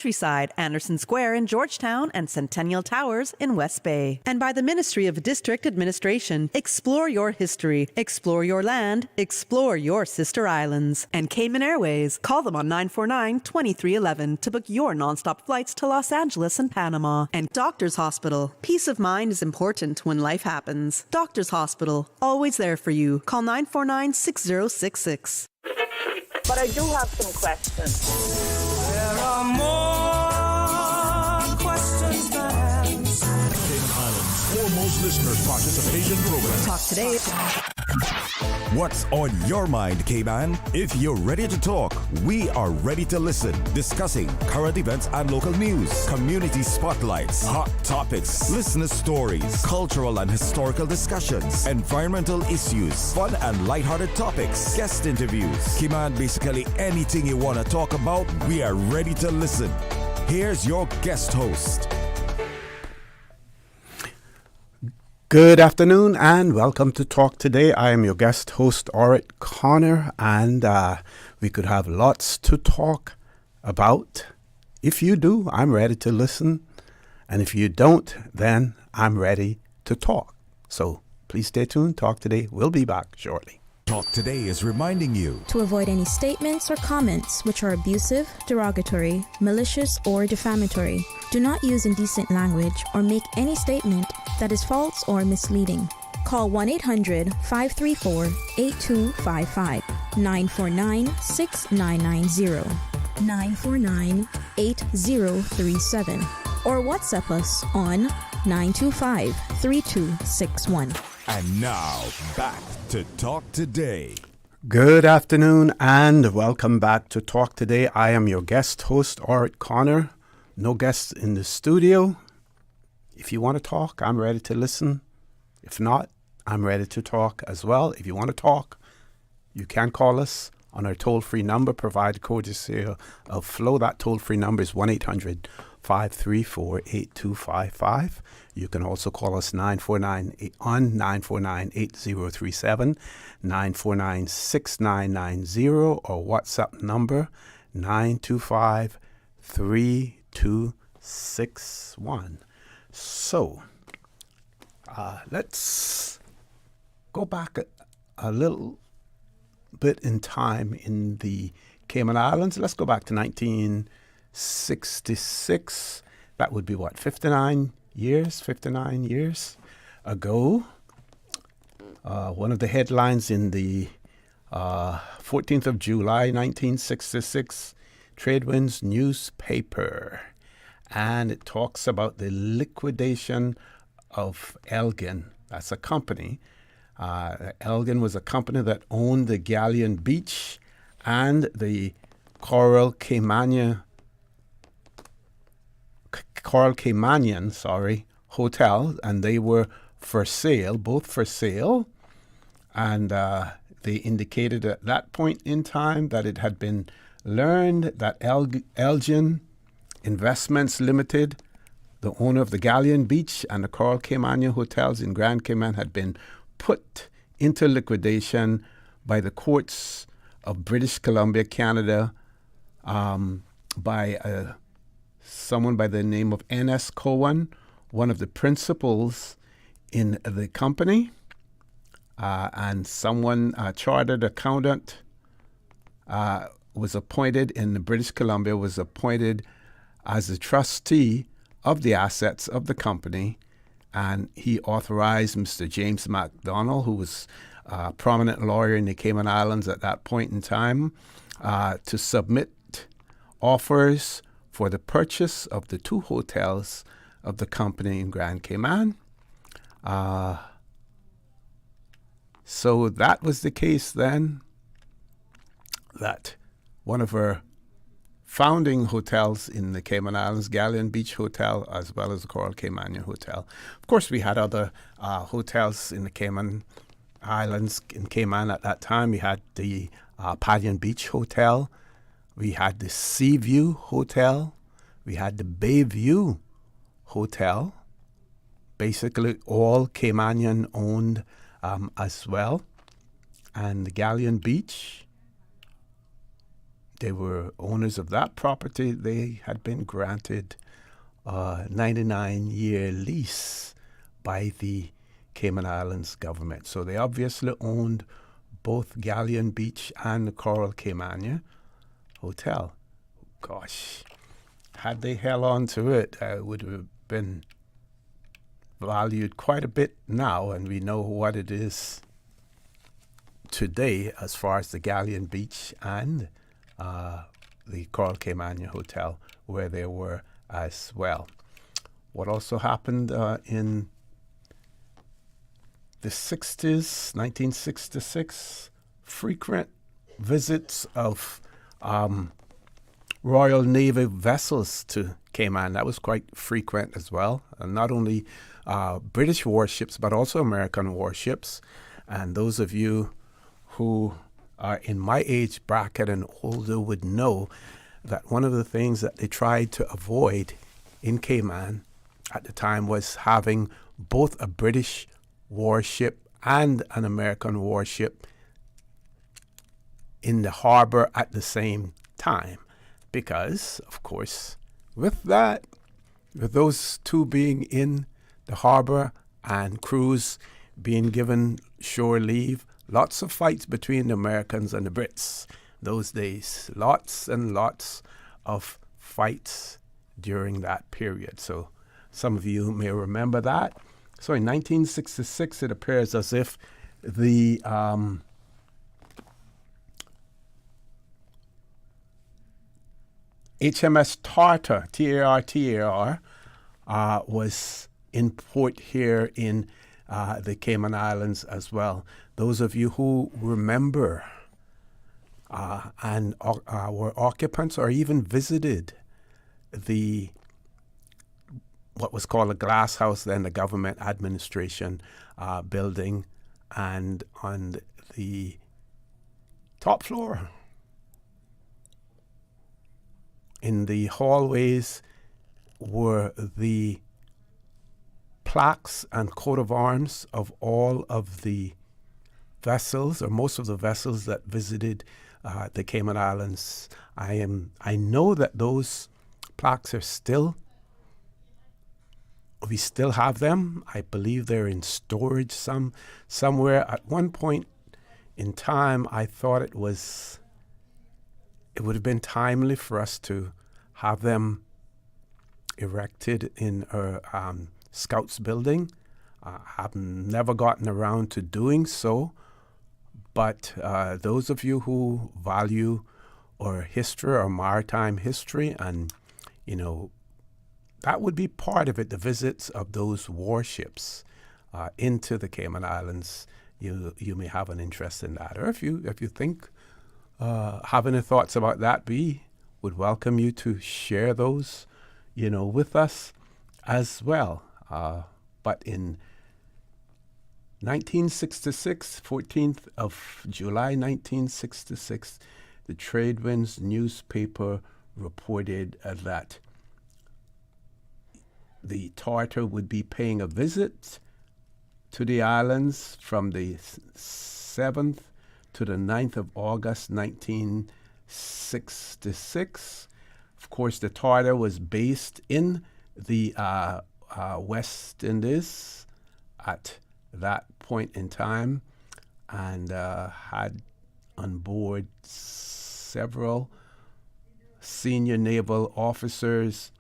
Countryside, Anderson Square in Georgetown, and Centennial Towers in West Bay. And by the Ministry of District Administration, explore your history, explore your land, explore your sister islands. And Cayman Airways, call them on 949-2311 to book your nonstop flights to Los Angeles and Panama. And Doctors Hospital, peace of mind is important when life happens. Doctors Hospital, always there for you. Call 949-6066. But I do have some questions. There are more questions than answers. Cayman Islands' foremost listeners' participation program. Talk today. What's on your mind, Cayman? If you're ready to talk, we are ready to listen. Discussing current events and local news, community spotlights, hot topics, listener stories, cultural and historical discussions, environmental issues, fun and lighthearted topics, guest interviews. Cayman, basically anything you want to talk about, we are ready to listen. Here's your guest host. Good afternoon and welcome to Talk Today. I am your guest host, Orrett Connor, and we could have lots to talk about. If you do, I'm ready to listen. And if you don't, then I'm ready to talk. So please stay tuned. Talk Today. We'll be back shortly. Talk Today is reminding you to avoid any statements or comments which are abusive, derogatory, malicious, or defamatory. Do not use indecent language or make any statement that is false or misleading. Call 1-800-534-8255, 949-6990, 949-8037, or WhatsApp us on 925-3261. And now, back to Talk Today. Good afternoon and welcome back to Talk Today. I am your guest host, Orrett Connor. No guests in the studio. If you want to talk, I'm ready to listen. If not, I'm ready to talk as well. If you want to talk, you can call us on our toll-free number, provide courtesy of Flow. That toll-free number is 1-800-534-8255. You can also call us 949-8037, 949-6990, or WhatsApp number 925-3261. So, let's go back a little bit in time in the Cayman Islands. Let's go back to 1966. That would be what, 59 years ago. One of the headlines in the 14th of July, 1966, Tradewinds newspaper. And it talks about the liquidation of Elgin. That's a company. Elgin was a company that owned the Galleon Beach and the Coral Caymanian hotel, and they were for sale, both for sale. And they indicated at that point in time that it had been learned that Elgin Investments Limited, the owner of the Galleon Beach and the Coral Caymanian hotels in Grand Cayman, had been put into liquidation by the courts of British Columbia, Canada, by someone by the name of N.S. Cowan, one of the principals in the company, and someone, a chartered accountant, was appointed in British Columbia, was appointed as a trustee of the assets of the company, and he authorized Mr. James MacDonald, who was a prominent lawyer in the Cayman Islands at that point in time, to submit offers for the purchase of the two hotels of the company in Grand Cayman. So that was the case then, that one of our founding hotels in the Cayman Islands, Galleon Beach Hotel, as well as the Coral Caymanian Hotel. Of course, we had other hotels in the Cayman Islands, in Cayman at that time. We had the Padian Beach Hotel. We had the Seaview Hotel. We had the Bayview Hotel. Basically, all Caymanian owned as well. And the Galleon Beach, they were owners of that property. They had been granted a 99-year lease by the Cayman Islands government. So they obviously owned both Galleon Beach and the Coral Caymania Hotel. Gosh, had they held on to it, it would have been valued quite a bit now, and we know what it is today as far as the Galleon Beach and the Coral Caymania Hotel, where they were as well. What also happened in the 60s, 1966, frequent visits of Royal Navy vessels to Cayman. That was quite frequent as well. And not only British warships, but also American warships. And those of you who are in my age bracket and older would know that one of the things that they tried to avoid in Cayman at the time was having both a British warship and an American warship in the harbor at the same time. Because, of course, with those two being in the harbor and crews being given shore leave, lots of fights between the Americans and the Brits those days. Lots and lots of fights during that period. So some of you may remember that. So in 1966, it appears as if the HMS Tartar, T-A-R-T-A-R, was in port here in the Cayman Islands as well. Those of you who remember and were occupants or even visited what was called a glass house, then the government administration building, and on the top floor, in the hallways, were the plaques and coat of arms of all of the vessels, or most of the vessels that visited the Cayman Islands. I know that those plaques are we still have them. I believe they're in storage somewhere. At one point in time, I thought it would have been timely for us to have them erected in our Scouts building. I've never gotten around to doing so, but those of you who value our history or maritime history, and that would be part of it, the visits of those warships into the Cayman Islands. You may have an interest in that, or if you think have any thoughts about that, we would welcome you to share those, with us as well. But in 1966, 14th of July, 1966, the Tradewinds newspaper reported that the Tartar would be paying a visit to the islands from the 7th to the 9th of August, 1966. Of course, the Tartar was based in the West Indies at that point in time, and had on board several senior naval officers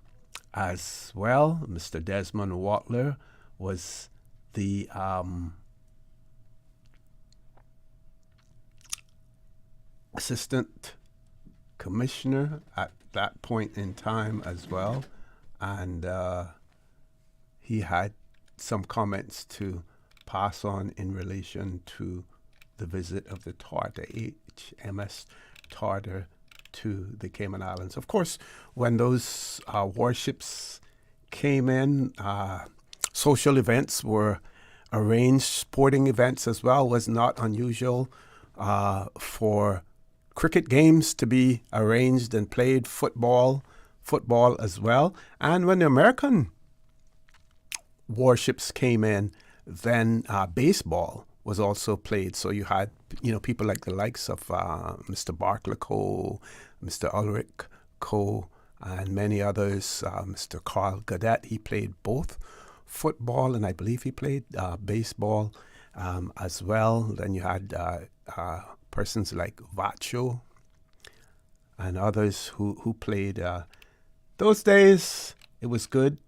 as well. Mr. Desmond Watler was the assistant commissioner at that point in time as well, and he had some comments to pass on in relation to the visit of the Tartar, HMS Tartar, to the Cayman Islands. Of course, when those warships came in, social events were arranged. Sporting events as well. Was not unusual for cricket games to be arranged and played, football as well. And when the American warships came in, then baseball was also played. So you had, people like the likes of Mr. Barclay Cole, Mr. Ulrich Cole, and many others. Mr. Carl Gadet, he played both football and I believe he played baseball as well. Then you had persons like Vacho and others who played. Those days, it was good.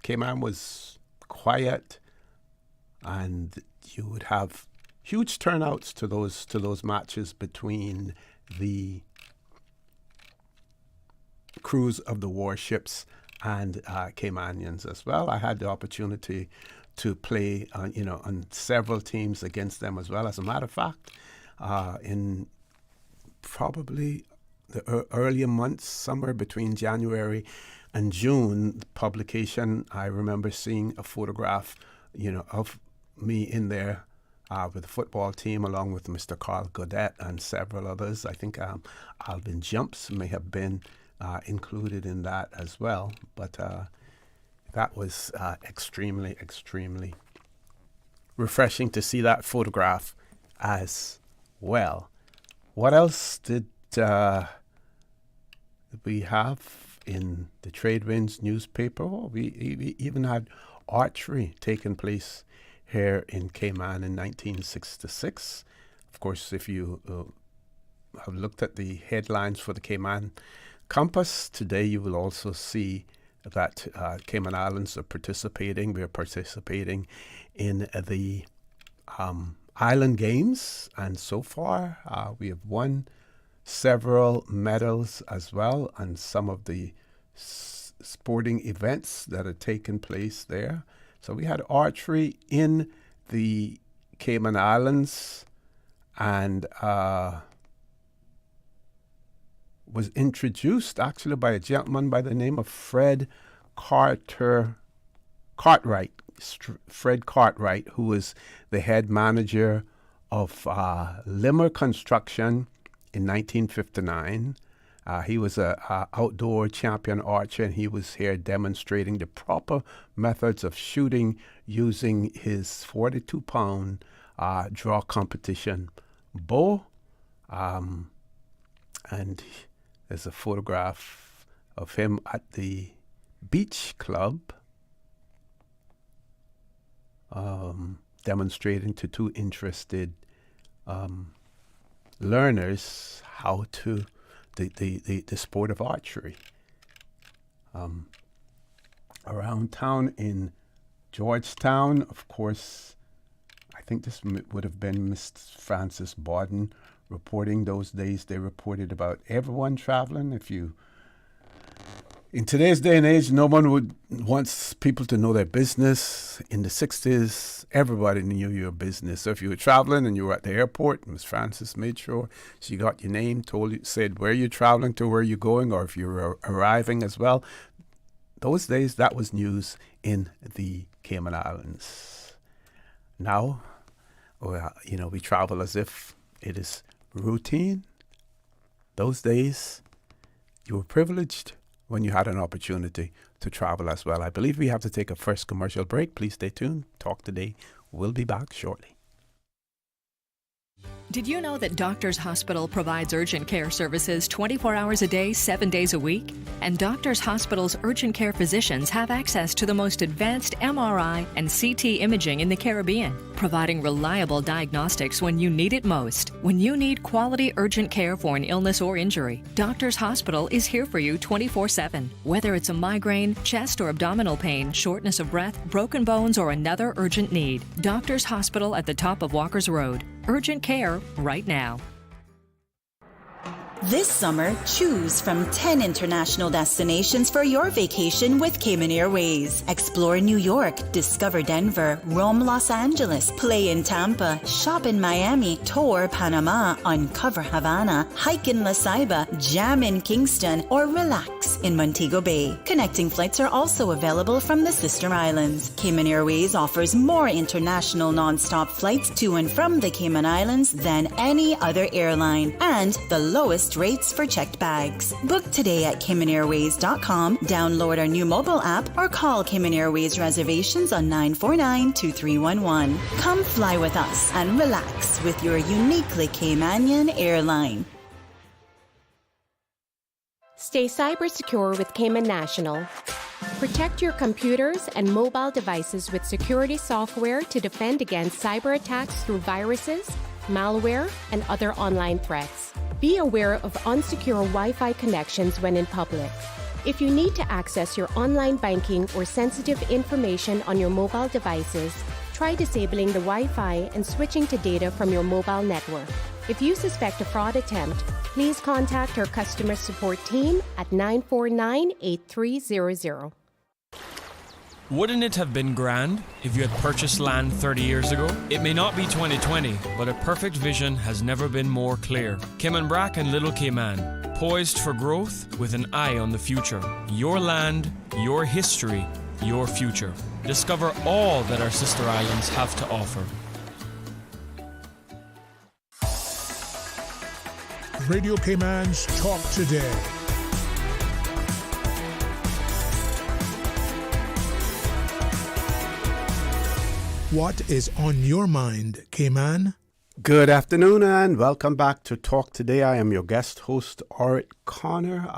Cayman was quiet, and you would have huge turnouts to those matches between the crews of the warships and Caymanians as well. I had the opportunity to play, on several teams against them as well. As a matter of fact, in probably the earlier months, somewhere between January and June, the publication, I remember seeing a photograph, of me in there with the football team along with Mr. Carl Godet and several others. I think Alvin Jumps may have been included in that as well. But that was extremely, extremely refreshing to see that photograph as well. What else did we have in the Trade Winds newspaper? Well, we even had archery taking place here in Cayman in 1966. Of course, if you have looked at the headlines for the Cayman Compass today, you will also see that Cayman Islands are participating. We're participating in the Island Games, and so far we have won several medals as well, and some of the sporting events that are taking place there. So we had archery in the Cayman Islands, and was introduced actually by a gentleman by the name of Fred Cartwright. Fred Cartwright, who was the head manager of Limmer Construction in 1959. He was a outdoor champion archer, and he was here demonstrating the proper methods of shooting using his 42-pound draw competition bow. And there's a photograph of him at the beach club demonstrating to two interested learners how to the sport of archery. Around town in Georgetown, of course, I think this would have been Miss Frances Borden reporting. Those days they reported about everyone traveling. In today's day and age, no one wants people to know their business. In the 60s, everybody knew your business. So if you were traveling and you were at the airport, Miss Frances made sure she got your name, said where you're traveling to, where you're going, or if you're arriving as well. Those days, that was news in the Cayman Islands. Now, we travel as if it is routine. Those days, you were privileged when you had an opportunity to travel as well. I believe we have to take a first commercial break. Please stay tuned. Talk Today. We'll be back shortly. Did you know that Doctors Hospital provides urgent care services 24 hours a day, 7 days a week? And Doctors Hospital's urgent care physicians have access to the most advanced MRI and CT imaging in the Caribbean, providing reliable diagnostics when you need it most. When you need quality urgent care for an illness or injury, Doctors Hospital is here for you 24/7. Whether it's a migraine, chest or abdominal pain, shortness of breath, broken bones, or another urgent need, Doctors Hospital at the top of Walker's Road. Urgent care right now. This summer, choose from 10 international destinations for your vacation with Cayman Airways. Explore New York, discover Denver, roam Los Angeles, play in Tampa, shop in Miami, tour Panama, uncover Havana, hike in La Ceiba, jam in Kingston, or relax in Montego Bay. Connecting flights are also available from the sister islands. Cayman Airways offers more international non-stop flights to and from the Cayman Islands than any other airline, and the lowest lowest rates for checked bags. Book today at CaymanAirways.com, download our new mobile app, or call Cayman Airways reservations on 949-2311. Come fly with us and relax with your uniquely Caymanian airline. Stay cyber secure with Cayman National. Protect your computers and mobile devices with security software to defend against cyber attacks through viruses, malware, and other online threats. Be aware of unsecure Wi-Fi connections when in public. If you need to access your online banking or sensitive information on your mobile devices, try disabling the Wi-Fi and switching to data from your mobile network. If you suspect a fraud attempt, please contact our customer support team at 949-8300. Wouldn't it have been grand if you had purchased land 30 years ago? It may not be 2020, but a perfect vision has never been more clear. Cayman Brac and Little Cayman, poised for growth with an eye on the future. Your land, your history, your future. Discover all that our sister islands have to offer. Radio Cayman's Talk Today. What is on your mind, Cayman? Good afternoon and welcome back to Talk Today. I am your guest host, Orrett Connor.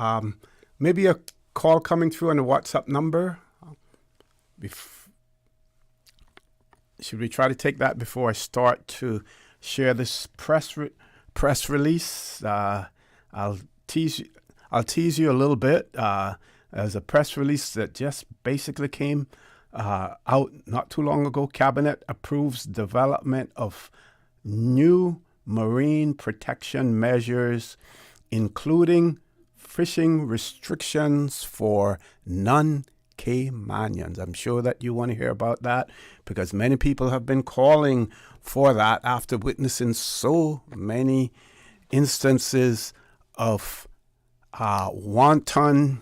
Maybe a call coming through on the WhatsApp number. Should we try to take that before I start to share this press release? I'll tease you a little bit. As a press release that just basically came out not too long ago. Cabinet approves development of new marine protection measures, including fishing restrictions for non-Caymanians. I'm sure that you want to hear about that because many people have been calling for that after witnessing so many instances of wanton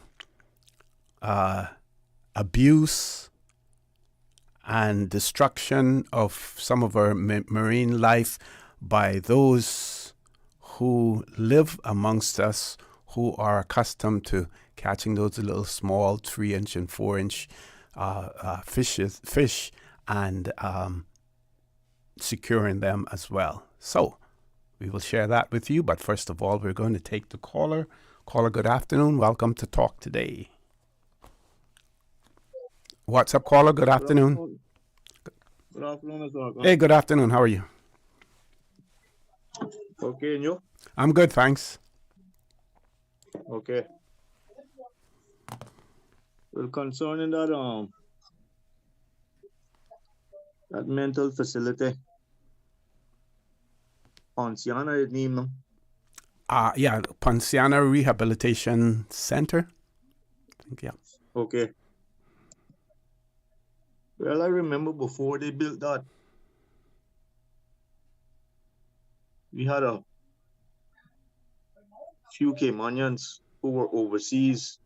abuse and destruction of some of our marine life by those who live amongst us who are accustomed to catching those little small 3-inch and 4-inch fish and securing them as well. So we will share that with you. But first of all, we're going to take the caller. Caller, good afternoon. Welcome to Talk Today. What's up, caller? Good afternoon. Good afternoon, sir. Hey, good afternoon. How are you? Okay, and you? I'm good, thanks. Okay. Well, concerning that that mental facility, Ponciana, is name, no? Yeah, Ponciana Rehabilitation Center. I think, yeah. Okay. Well, I remember before they built that, we had a few Caymanians who were overseas,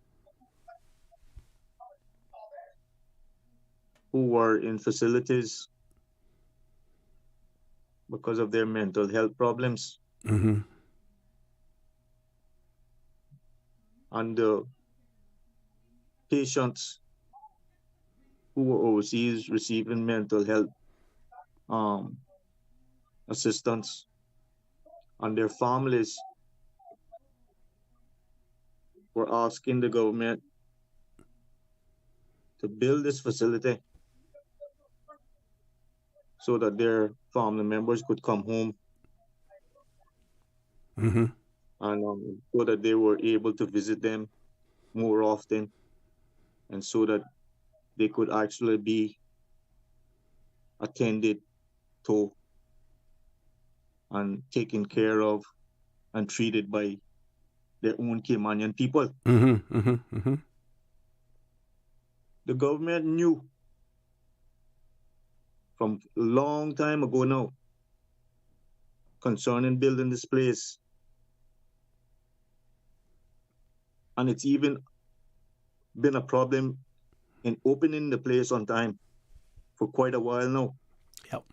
who were in facilities because of their mental health problems. Mm-hmm. And the patients who were overseas receiving mental health assistance, and their families were asking the government to build this facility so that their family members could come home. Mm-hmm. And so that they were able to visit them more often, and so that they could actually be attended to and taken care of and treated by their own Caymanian people. Mm-hmm. Mm-hmm. Mm-hmm. The government knew from a long time ago now concerning building this place. And it's even been a problem in opening the place on time for quite a while now. Yep.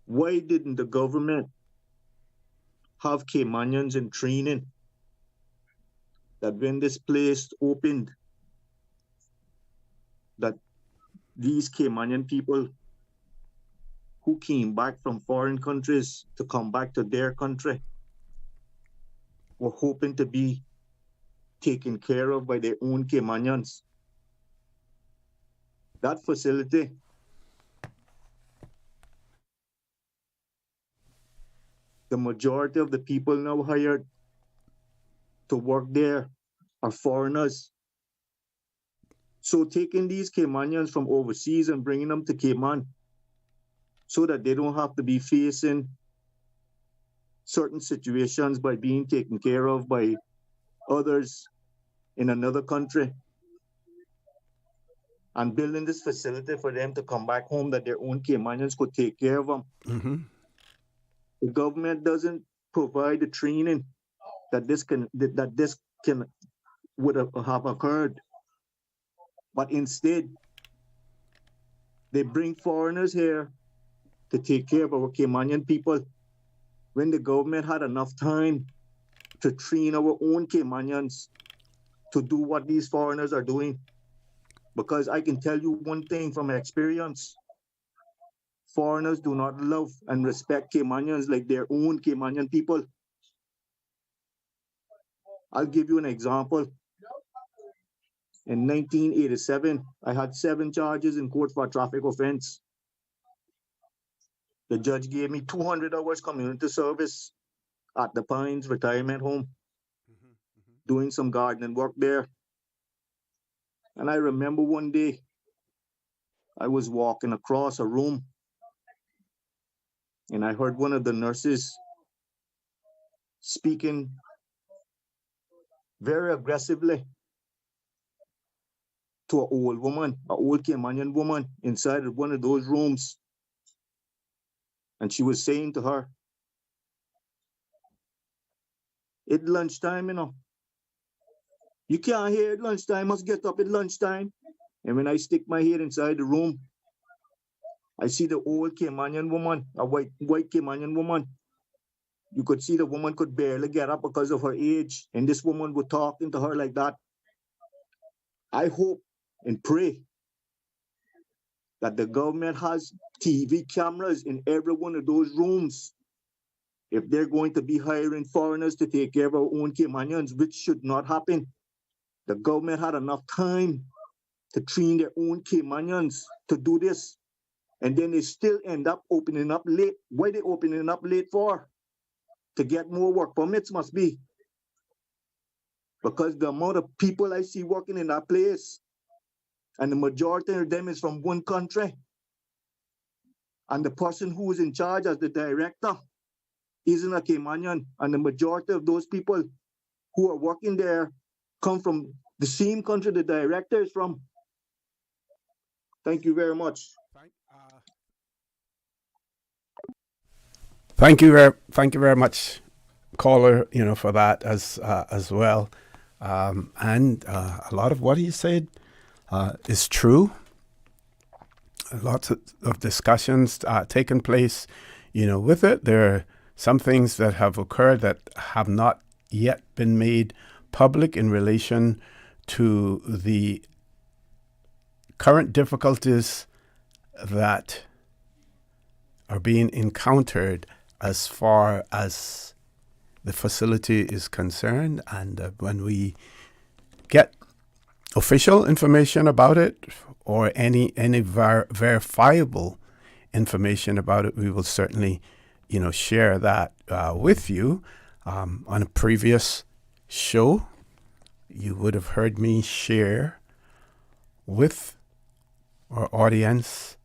Why didn't the government have Caymanians in training, that when this place opened, that these Caymanian people who came back from foreign countries to come back to their country were hoping to be taken care of by their own Caymanians. That facility the majority of the people now hired to work there are foreigners. So taking these Caymanians from overseas and bringing them to Cayman so that they don't have to be facing certain situations by being taken care of by others in another country, and building this facility for them to come back home that their own Caymanians could take care of them. Mm-hmm. The government doesn't provide the training that this can would have occurred, but instead they bring foreigners here to take care of our Caymanian people when the government had enough time to train our own Caymanians to do what these foreigners are doing. Because I can tell you one thing from experience, foreigners do not love and respect Caymanians like their own Caymanian people. I'll give you an example. In 1987, I had 7 charges in court for a traffic offense. The judge gave me 200 hours community service at the Pines retirement home, doing some gardening work there. And I remember one day, I was walking across a room and I heard one of the nurses speaking very aggressively to an old woman, an old Caymanian woman inside of one of those rooms. And she was saying to her, "It's lunchtime, you know. You can't hear at lunchtime, must get up at lunchtime." And when I stick my head inside the room, I see the old Caymanian woman, a white Caymanian woman. You could see the woman could barely get up because of her age. And this woman was talking to her like that. I hope and pray that the government has TV cameras in every one of those rooms if they're going to be hiring foreigners to take care of our own Caymanians, which should not happen. The government had enough time to train their own Caymanians to do this. And then they still end up opening up late. Why they opening up late for? To get more work permits must be. Because the amount of people I see working in that place, and the majority of them is from one country. And the person who is in charge as the director isn't a Caymanian. And the majority of those people who are working there come from the same country the director is from. Thank you very much. Thank you very much, caller. For that as well, and a lot of what he said is true. Lots of discussions taken place, with it. There are some things that have occurred that have not yet been made public in relation to the current difficulties that are being encountered as far as the facility is concerned. And when we get official information about it or any verifiable information about it, we will certainly, share that with you. On a previous show, you would have heard me share with our audience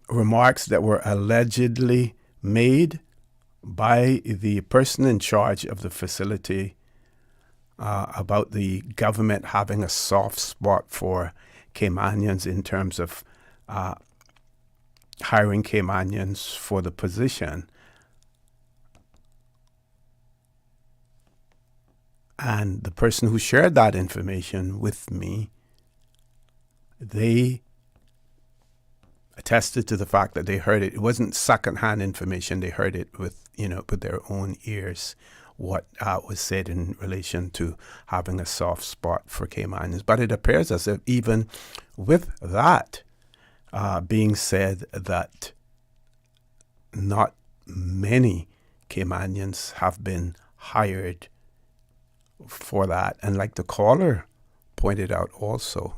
remarks that were allegedly made by the person in charge of the facility about the government having a soft spot for Caymanians in terms of hiring Caymanians for the position. And the person who shared that information with me, they attested to the fact that they heard it. It wasn't secondhand information. They heard it with their own ears, what was said in relation to having a soft spot for Caymanians. But it appears as if even with that being said, that not many Caymanians have been hired for that. And like the caller pointed out also,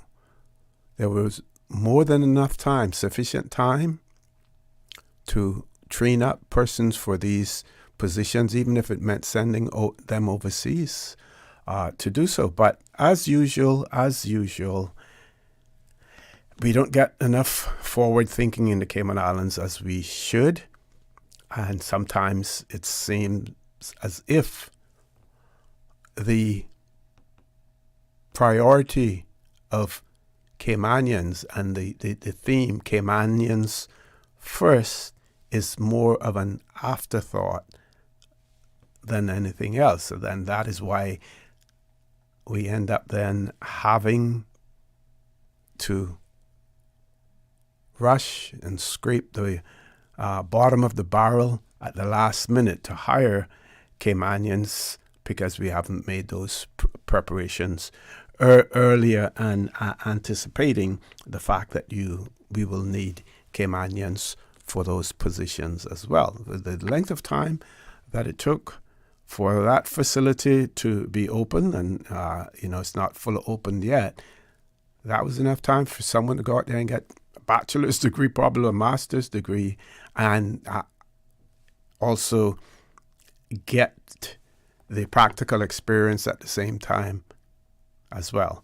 there was more than enough time, sufficient time to train up persons for these positions, even if it meant sending them overseas to do so. But as usual, we don't get enough forward thinking in the Cayman Islands as we should. And sometimes it seems as if the priority of Caymanians and the theme Caymanians first is more of an afterthought than anything else. So then that is why we end up then having to rush and scrape the bottom of the barrel at the last minute to hire Caymanians because we haven't made those preparations earlier and anticipating the fact that we will need Caymanians for those positions as well. The length of time that it took for that facility to be open, and it's not fully opened yet, that was enough time for someone to go out there and get a bachelor's degree, probably a master's degree, and also get the practical experience at the same time as well.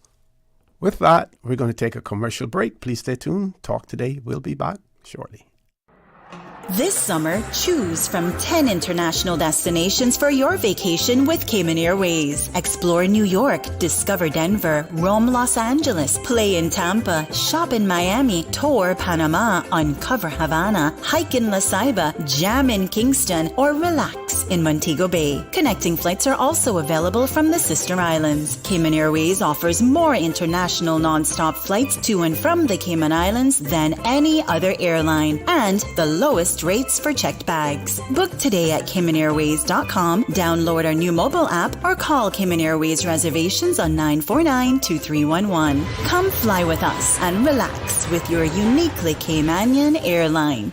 With that, we're going to take a commercial break. Please stay tuned. Talk Today. We'll be back shortly. This summer, choose from 10 international destinations for your vacation with Cayman Airways. Explore New York, discover Denver, roam Los Angeles, play in Tampa, shop in Miami, tour Panama, uncover Havana, hike in La Ceiba, jam in Kingston, or relax in Montego Bay. Connecting flights are also available from the sister islands. Cayman Airways offers more international non-stop flights to and from the Cayman Islands than any other airline, and the lowest rates for checked bags. Book today at CaymanAirways.com, download our new mobile app, or call Cayman Airways reservations on 949-2311. Come fly with us and relax with your uniquely Caymanian airline.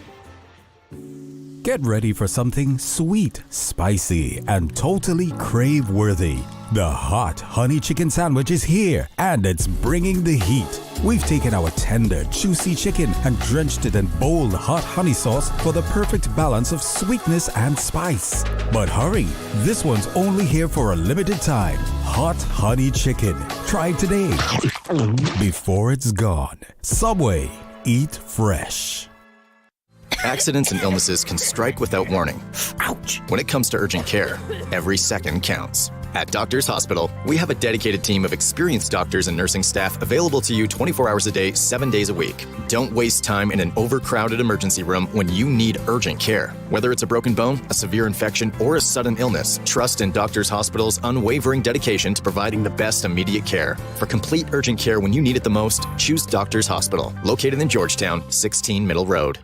Get ready for something sweet, spicy, and totally crave-worthy. The hot honey chicken sandwich is here, and it's bringing the heat. We've taken our tender, juicy chicken and drenched it in bold hot honey sauce for the perfect balance of sweetness and spice. But hurry, this one's only here for a limited time. Hot honey chicken. Try it today before it's gone. Subway. Eat fresh. Accidents and illnesses can strike without warning. Ouch! When it comes to urgent care, every second counts. At Doctors Hospital, we have a dedicated team of experienced doctors and nursing staff available to you 24 hours a day, 7 days a week. Don't waste time in an overcrowded emergency room when you need urgent care. Whether it's a broken bone, a severe infection, or a sudden illness, trust in Doctors Hospital's unwavering dedication to providing the best immediate care. For complete urgent care when you need it the most, choose Doctors Hospital, located in Georgetown, 16 Middle Road.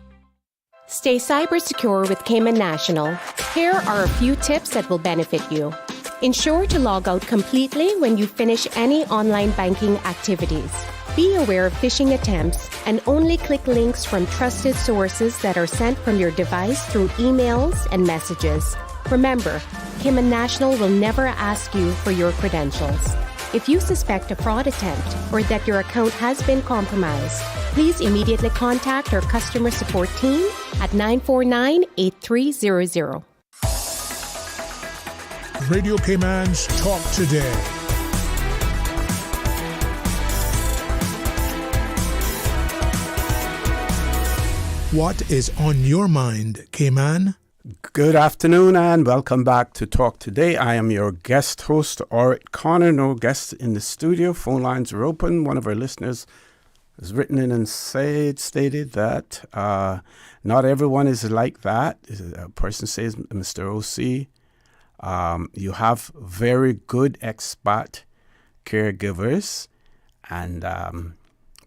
Stay cyber secure with Cayman National. Here are a few tips that will benefit you. Ensure to log out completely when you finish any online banking activities. Be aware of phishing attempts and only click links from trusted sources that are sent from your device through emails and messages. Remember, Cayman National will never ask you for your credentials. If you suspect a fraud attempt or that your account has been compromised, please immediately contact our customer support team at 949-8300. Radio Cayman's Talk Today. What is on your mind, Cayman? Good afternoon and welcome back to Talk Today. I am your guest host, Orrett Connor. No guests in the studio. Phone lines are open. One of our listeners has written in and stated that not everyone is like that. A person says, Mr. O.C., you have very good expat caregivers, and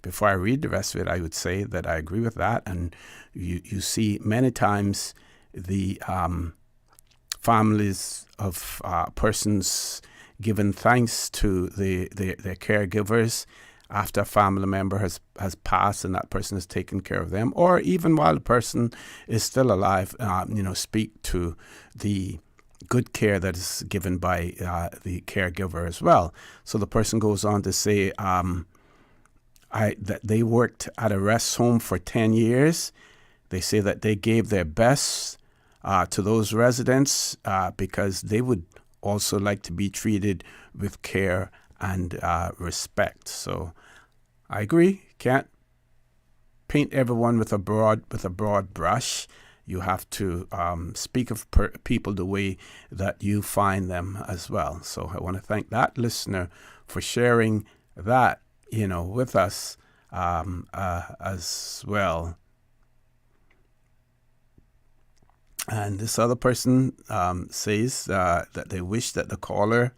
before I read the rest of it, I would say that I agree with that. And you see many times the families of persons giving thanks to their caregivers after a family member has passed and that person has taken care of them, or even while the person is still alive, speak to the good care that is given by the caregiver as well. So the person goes on to say that they worked at a rest home for 10 years. They say that they gave their best to those residents because they would also like to be treated with care and respect. So I agree. Can't paint everyone with a broad brush. You have to speak of people the way that you find them as well. So I want to thank that listener for sharing that, with us as well. And this other person says that they wish that the caller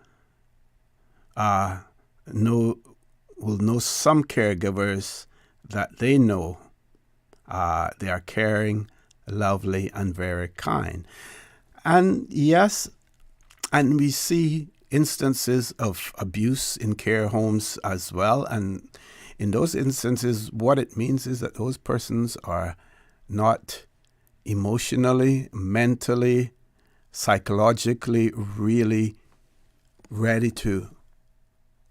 will know some caregivers that they know. They are caring, lovely, and very kind. And yes, and we see instances of abuse in care homes as well. And in those instances, what it means is that those persons are not emotionally, mentally, psychologically really ready to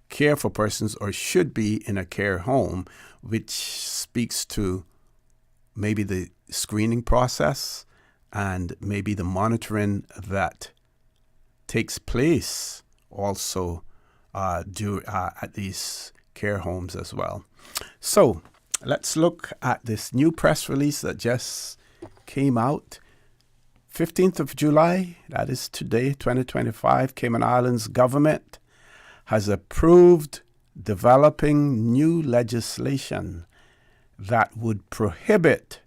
care for persons, or should be in a care home, which speaks to maybe the screening process and maybe the monitoring that takes place also at these care homes as well. So let's look at this new press release that just came out. 15th of July, that is today, 2025, Cayman Islands government has approved developing new legislation that would prohibit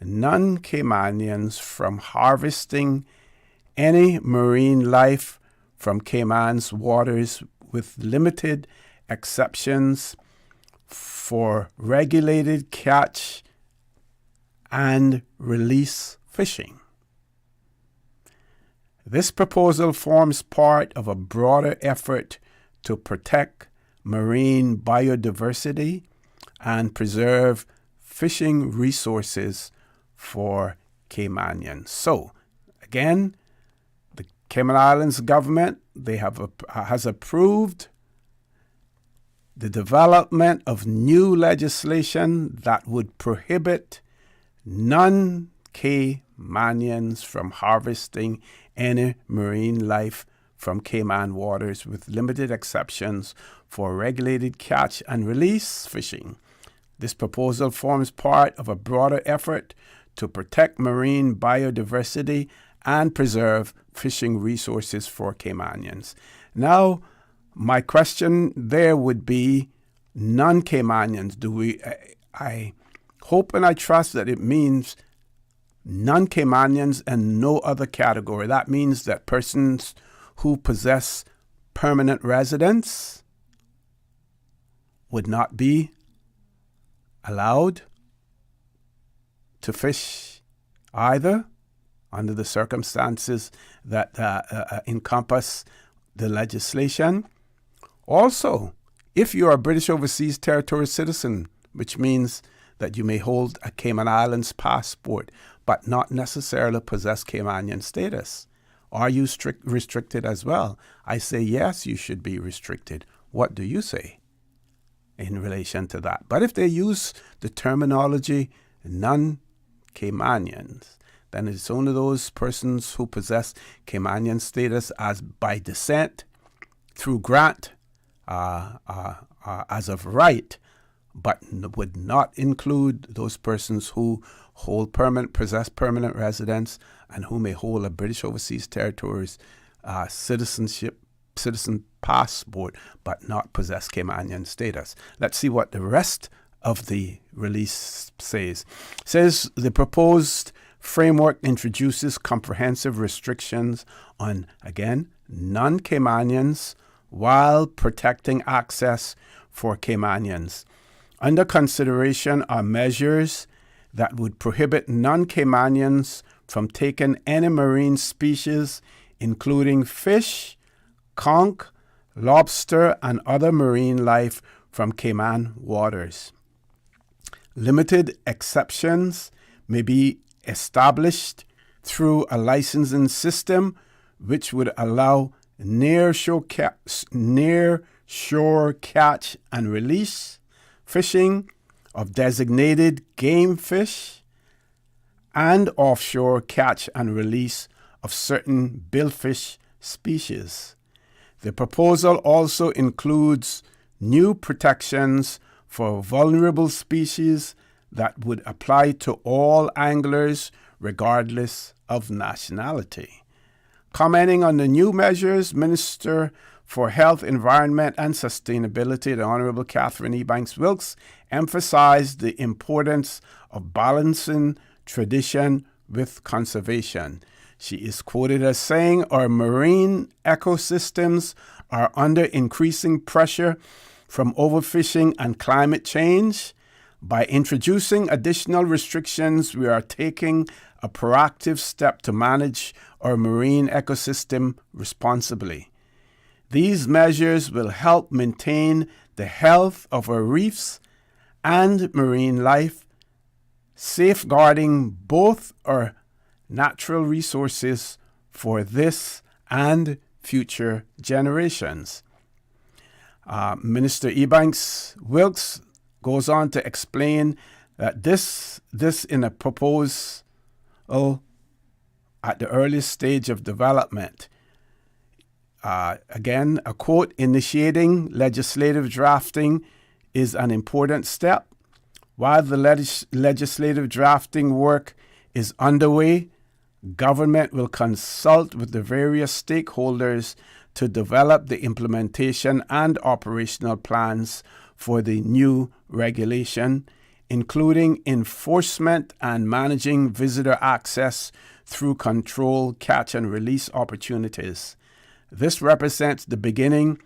non-Caymanians from harvesting any marine life from Cayman's waters, with limited exceptions for regulated catch and release fishing. This proposal forms part of a broader effort to protect marine biodiversity and preserve fishing resources for Caymanians. So, again, the Cayman Islands government, has approved the development of new legislation that would prohibit non-Caymanians from harvesting any marine life from Cayman waters, with limited exceptions for regulated catch and release fishing. This proposal forms part of a broader effort to protect marine biodiversity and preserve fishing resources for Caymanians. Now, my question there would be non-Caymanians. I hope and I trust that it means non-Caymanians and no other category. That means that persons who possess permanent residence would not be allowed to fish either under the circumstances that encompass the legislation. Also, if you are a British Overseas Territory citizen, which means that you may hold a Cayman Islands passport but not necessarily possess Caymanian status, are you restricted as well? I say yes, you should be restricted. What do you say in relation to that? But if they use the terminology non-Caymanians, then it's only those persons who possess Caymanian status as by descent, through grant, as of right, but would not include those persons who possess permanent residence and who may hold a British Overseas Territories citizen passport but not possess Caymanian status. Let's see what the rest of the release says. It says the proposed framework introduces comprehensive restrictions on, again, non-Caymanians while protecting access for Caymanians. Under consideration are measures that would prohibit non-Caymanians from taking any marine species, including fish, conch, lobster, and other marine life from Cayman waters. Limited exceptions may be established through a licensing system which would allow near-shore catch and release fishing of designated game fish and offshore catch and release of certain billfish species. The proposal also includes new protections for vulnerable species that would apply to all anglers regardless of nationality. Commenting on the new measures, Minister for Health, Environment and Sustainability, the Honorable Catherine E. Banks Wilkes, emphasized the importance of balancing tradition with conservation. She is quoted as saying, "Our marine ecosystems are under increasing pressure from overfishing and climate change. By introducing additional restrictions, we are taking a proactive step to manage our marine ecosystem responsibly. These measures will help maintain the health of our reefs and marine life, safeguarding both our natural resources for this and future generations." Minister Ebanks Wilkes goes on to explain that this in a proposal at the earliest stage of development. Again, a quote, "Initiating legislative drafting is an important step. While the legislative drafting work is underway, government will consult with the various stakeholders to develop the implementation and operational plans for the new regulation, including enforcement and managing visitor access through control, catch, and release opportunities. This represents the beginning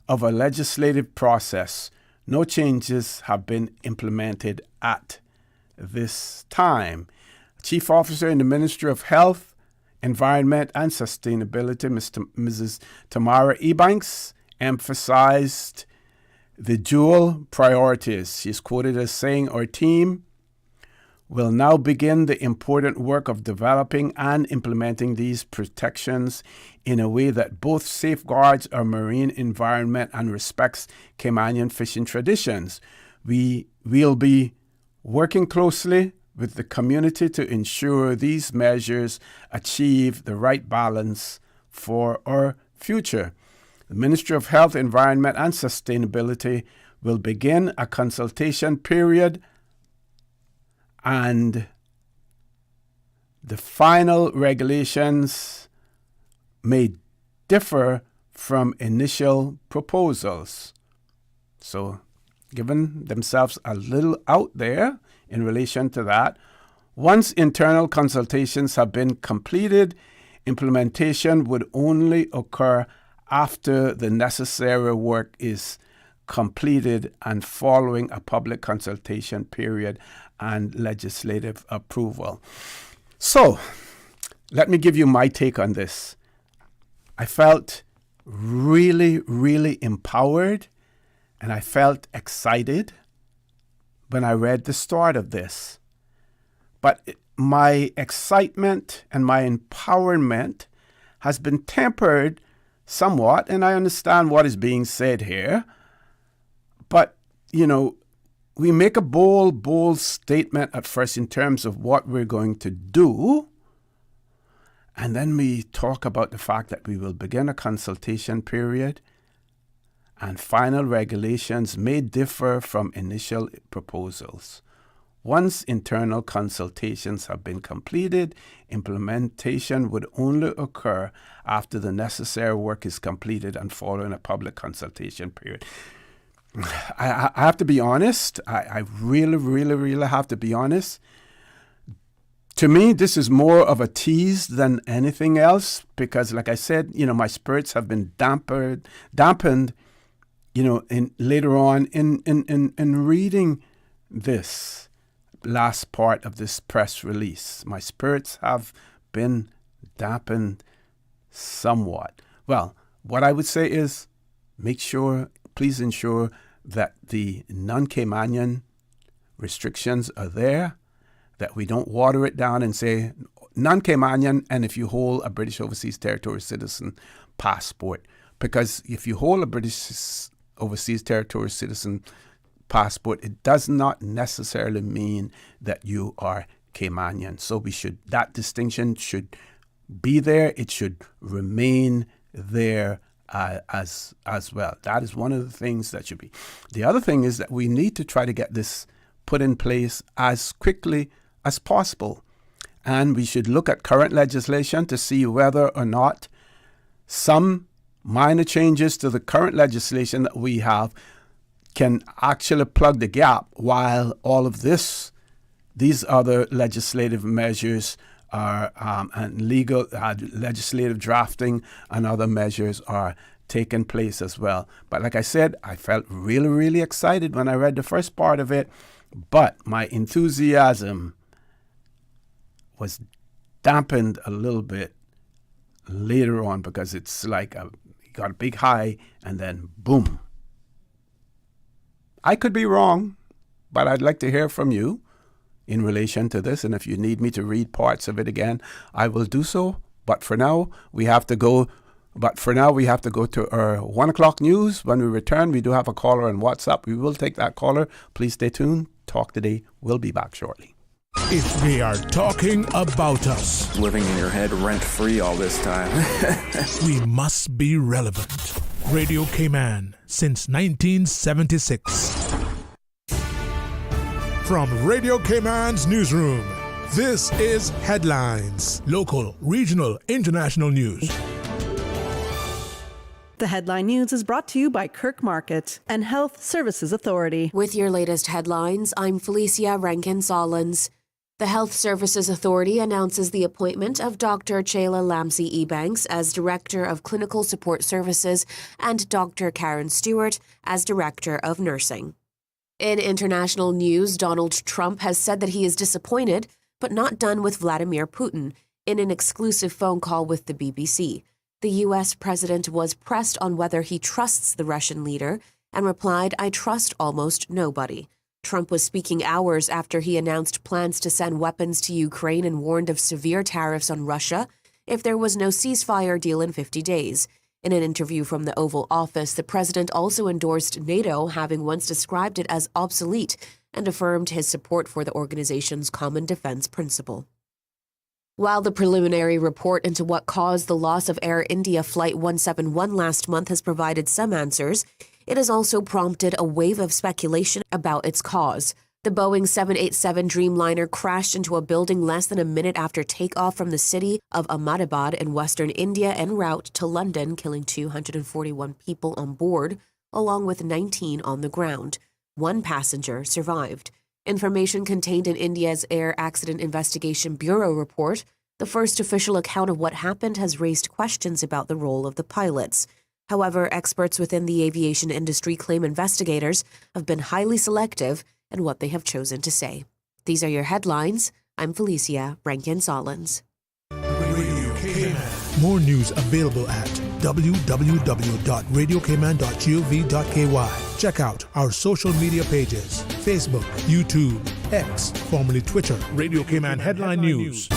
of a legislative process. No changes have been implemented at this time." Chief Officer in the Ministry of Health, Environment and Sustainability, Mrs. Tamara Ebanks, emphasized the dual priorities. She's quoted as saying, "Our team will now begin the important work of developing and implementing these protections in a way that both safeguards our marine environment and respects Caymanian fishing traditions. We will be working closely with the community to ensure these measures achieve the right balance for our future. The Ministry of Health, Environment and Sustainability will begin a consultation period, and the final regulations may differ from initial proposals." So, giving themselves a little out there in relation to that. Once internal consultations have been completed, implementation would only occur after the necessary work is completed and following a public consultation period and legislative approval. So, let me give you my take on this. I felt really, really empowered, and I felt excited when I read the start of this. But my excitement and my empowerment has been tempered somewhat, and I understand what is being said here. But, we make a bold statement at first in terms of what we're going to do. And then we talk about the fact that we will begin a consultation period and final regulations may differ from initial proposals. Once internal consultations have been completed, implementation would only occur after the necessary work is completed and following a public consultation period. I have to be honest. I really have to be honest. To me, this is more of a tease than anything else because, like I said, my spirits have been dampened later on in reading this last part of this press release, my spirits have been dampened somewhat. Well, what I would say is please ensure that the non-Caymanian restrictions are there, that we don't water it down and say non-Caymanian and if you hold a British Overseas Territory citizen passport. Because if you hold a British Overseas Territory citizen passport, it does not necessarily mean that you are Caymanian. So that distinction should be there. It should remain there as well. That is one of the things that should be. The other thing is that we need to try to get this put in place as quickly as possible. And we should look at current legislation to see whether or not some minor changes to the current legislation that we have can actually plug the gap while all of these other legislative measures are and legal legislative drafting and other measures are taking place as well. But like I said, I felt really, really excited when I read the first part of it, but my enthusiasm was dampened a little bit later on because it's like you got a big high and then boom. I could be wrong, but I'd like to hear from you in relation to this. And if you need me to read parts of it again, I will do so. But for now, we have to go to our 1 o'clock news. When we return, we do have a caller on WhatsApp. We will take that caller. Please stay tuned. Talk Today. We'll be back shortly. If they are talking about us, living in your head rent-free all this time, we must be relevant. Radio Cayman since 1976. From Radio Cayman's newsroom, this is Headlines. Local, regional, international news. The Headline News is brought to you by Kirk Market and Health Services Authority. With your latest headlines, I'm Felicia Rankin-Solins. The Health Services Authority announces the appointment of Dr. Chayla Lamsey-Ebanks as Director of Clinical Support Services and Dr. Karen Stewart as Director of Nursing. In international news, Donald Trump has said that he is disappointed but not done with Vladimir Putin in an exclusive phone call with the BBC. The U.S. president was pressed on whether he trusts the Russian leader and replied, "I trust almost nobody." Trump was speaking hours after he announced plans to send weapons to Ukraine and warned of severe tariffs on Russia if there was no ceasefire deal in 50 days. In an interview from the Oval Office, the president also endorsed NATO, having once described it as obsolete, and affirmed his support for the organization's common defense principle. While the preliminary report into what caused the loss of Air India Flight 171 last month has provided some answers, it has also prompted a wave of speculation about its cause. The Boeing 787 Dreamliner crashed into a building less than a minute after takeoff from the city of Ahmedabad in western India en route to London, killing 241 people on board, along with 19 on the ground. One passenger survived. Information contained in India's Air Accident Investigation Bureau report, the first official account of what happened, has raised questions about the role of the pilots. However, experts within the aviation industry claim investigators have been highly selective in what they have chosen to say. These are your headlines. I'm Felicia Rankin-Solins. More news available at www.radiocayman.gov.ky. Check out our social media pages: Facebook, YouTube, X, formerly Twitter, Radio Cayman Headline News.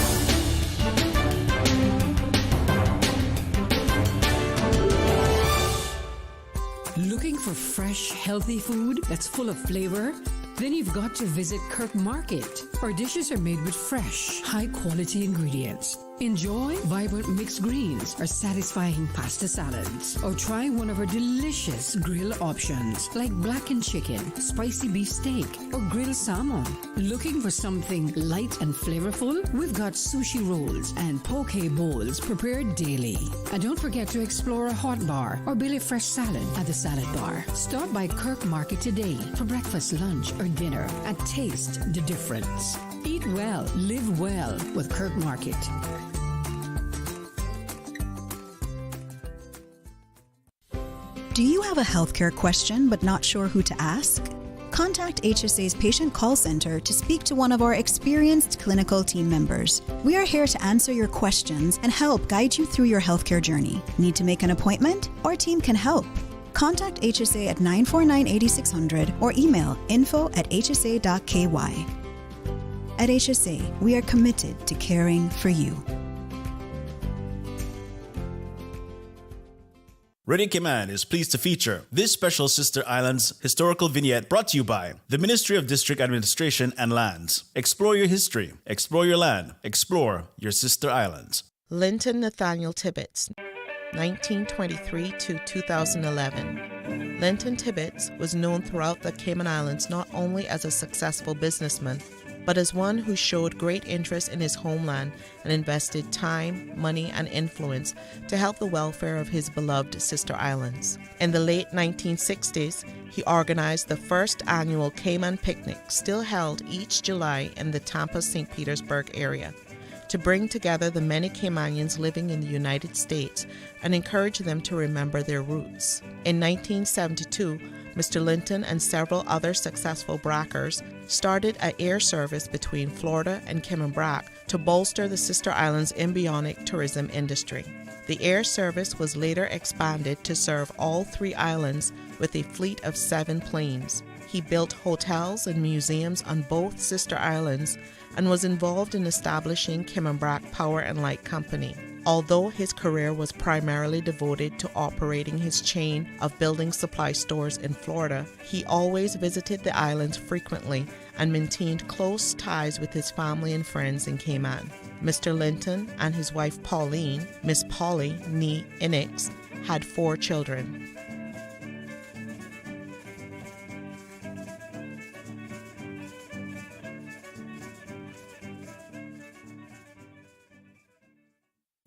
Looking for fresh, healthy food that's full of flavor? Then you've got to visit Kirk Market. Our dishes are made with fresh, high-quality ingredients. Enjoy vibrant mixed greens or satisfying pasta salads. Or try one of our delicious grill options like blackened chicken, spicy beef steak, or grilled salmon. Looking for something light and flavorful? We've got sushi rolls and poke bowls prepared daily. And don't forget to explore a hot bar or Billy Fresh salad at the salad bar. Stop by Kirk Market today for breakfast, lunch, or dinner and taste the difference. Eat well, live well with Kirk Market. Do you have a healthcare question but not sure who to ask? Contact HSA's Patient Call Center to speak to one of our experienced clinical team members. We are here to answer your questions and help guide you through your healthcare journey. Need to make an appointment? Our team can help. Contact HSA at 949-8600 or email info@hsa.ky. At HSA, we are committed to caring for you. Radio Cayman is pleased to feature this special Sister Islands historical vignette brought to you by the Ministry of District Administration and Lands. Explore your history, explore your land, explore your Sister Islands. Linton Nathaniel Tibbetts, 1923 to 2011. Linton Tibbetts was known throughout the Cayman Islands not only as a successful businessman, but as one who showed great interest in his homeland and invested time, money, and influence to help the welfare of his beloved sister islands. In the late 1960s, he organized the first annual Cayman Picnic, still held each July in the Tampa-St. Petersburg area, to bring together the many Caymanians living in the United States and encourage them to remember their roots. In 1972, Mr. Linton and several other successful Brackers started an air service between Florida and Cayman Brac to bolster the Sister Islands' embryonic tourism industry. The air service was later expanded to serve all three islands with a fleet of 7 planes. He built hotels and museums on both sister islands and was involved in establishing Cayman Brac Power and Light Company. Although his career was primarily devoted to operating his chain of building supply stores in Florida, he always visited the islands frequently and maintained close ties with his family and friends in Cayman. Mr. Linton and his wife Pauline, Miss Polly nee Inix, had 4 children.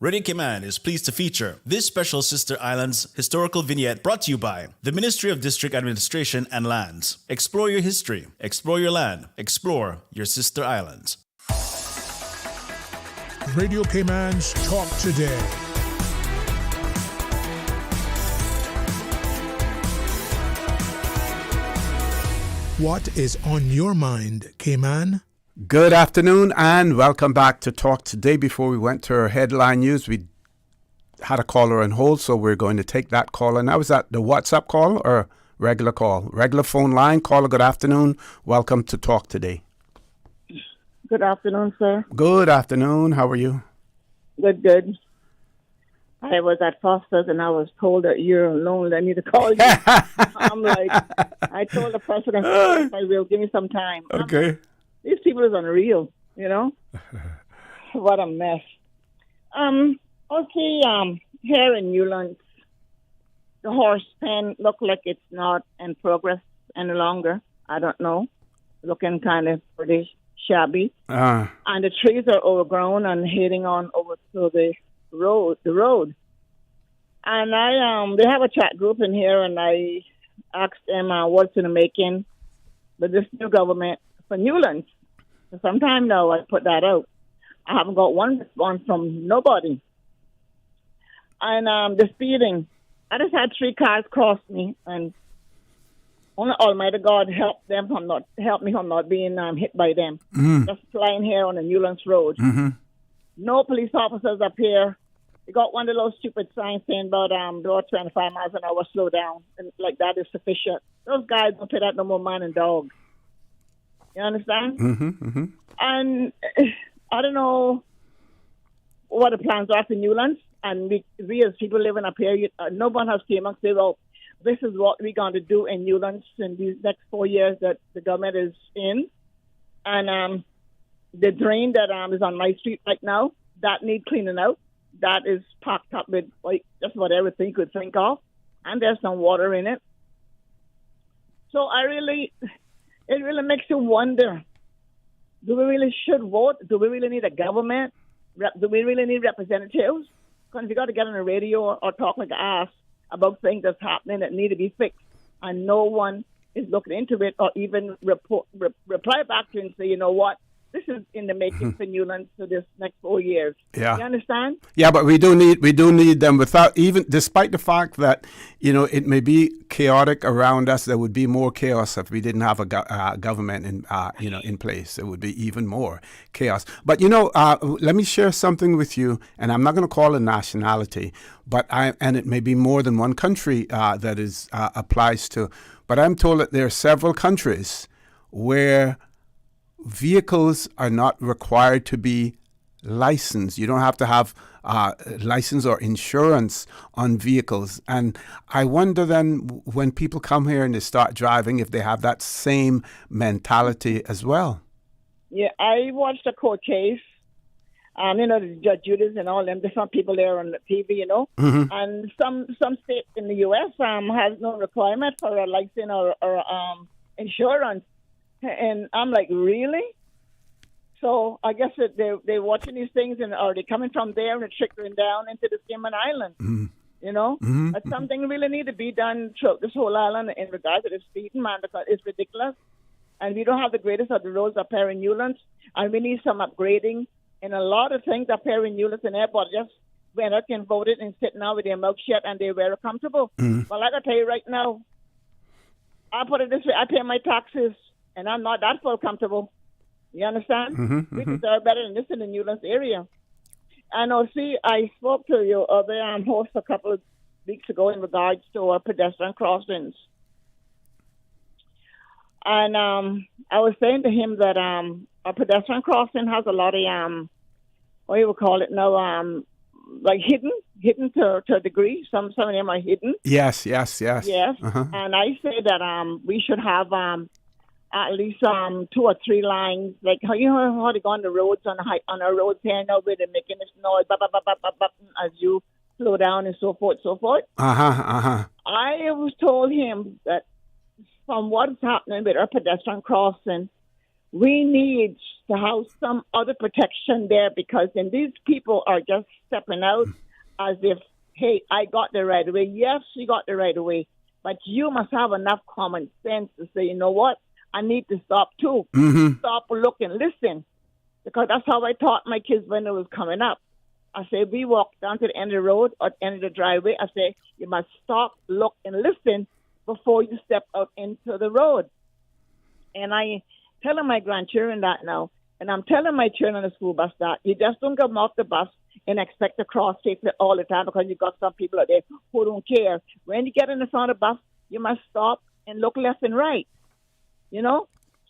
Radio Cayman is pleased to feature this special Sister Islands historical vignette brought to you by the Ministry of District Administration and Lands. Explore your history, explore your land, explore your Sister Islands. Radio Cayman's Talk Today. What is on your mind, Cayman? Good afternoon and welcome back to Talk Today. Before we went to our headline news, we had a caller on hold, so we're going to take that caller now. Is that the WhatsApp call or regular call? Regular phone line. Caller, good afternoon. Welcome to Talk Today. Good afternoon, sir. Good afternoon. How are you? Good, good. I was at Foster's and I was told that you're alone. I need to call you. I'm like, I told the president, if I will, give me some time. Okay. These people is unreal, you know? What a mess. Okay, here in Newlands, the horse pen look like it's not in progress any longer. I don't know. Looking kind of pretty shabby. And the trees are overgrown and heading on over to the road. And they have a chat group in here, and I asked them what's in the making with this new government for Newlands. For some time now, I put that out. I haven't got one response from nobody. And the speeding, I just had 3 cars cross me, and only Almighty God help me from not being hit by them. Just flying here on the Newlands Road. No police officers up here. They got one of those stupid signs saying about 25 miles an hour, slow down, and like that is sufficient. Those guys don't pay that no more man and dog. You understand? And I don't know what the plans are for Newlands. And we as people living up here, no one has came and said, well, this is what we're going to do in Newlands in these next 4 years that the government is in. And the drain that is on my street right now, that needs cleaning out. That is packed up with like just about everything you could think of. And there's some water in it. So it really makes you wonder, do we really should vote? Do we really need a government? Do we really need representatives? Because you got to get on the radio or talk like ass about things that's happening that need to be fixed. And no one is looking into it or even reply back to it and say, you know what, this is in the making for Newlands for this next 4 years. Yeah. You understand? Yeah, but we do need them without even, despite the fact that, it may be chaotic around us. There would be more chaos if we didn't have a government in place. It would be even more chaos. But let me share something with you, and I'm not going to call it nationality, and it may be more than one country that is applies to. But I'm told that there are several countries where vehicles are not required to be licensed. You don't have to have license or insurance on vehicles. And I wonder then, when people come here and they start driving, if they have that same mentality as well. Yeah, I watched a court case. The Judge Judas and all them different people there on the TV, Mm-hmm. And some states in the U.S. Has no requirement for a license or insurance. And I'm like, really? So I guess that they're watching these things, and are they coming from there and trickling down into the Cayman Islands? Mm-hmm. Mm-hmm. But something really need to be done throughout this whole island in regards to the speeding, man, because it's ridiculous. And we don't have the greatest of the roads up here in Newlands, and we need some upgrading. And a lot of things up here in Newlands and Airport just went out and voted and sitting now with their mouth shut, and they're very comfortable. Mm-hmm. But like I tell you right now, I put it this way, I pay my taxes, and I'm not that full comfortable. You understand? Mm-hmm, We deserve better than this in the Newlands area. And I spoke to your other host a couple of weeks ago in regards to pedestrian crossings. And I was saying to him that a pedestrian crossing has a lot of, what you would call it now, like hidden to a degree. Some of them are hidden. Yes. Yes. Uh-huh. And I say that we should have at least 2 or 3 lines, like how they go on the roads on our roads here now, where they're making this noise, as you slow down and so forth. I was told him that from what's happening with our pedestrian crossing, we need to have some other protection there, because then these people are just stepping out as if, hey, I got the right of way. Yes, you got the right of way, but you must have enough common sense to say, you know what? I need to stop too. Mm-hmm. Stop, look, and listen. Because that's how I taught my kids when it was coming up. I say, we walk down to the end of the road or the end of the driveway. I say, you must stop, look, and listen before you step out into the road. And I telling my grandchildren that now. And I'm telling my children on the school bus that you just don't come off the bus and expect to cross safely all the time, because you got some people out there who don't care. When you get in the front of the bus, you must stop and look left and right.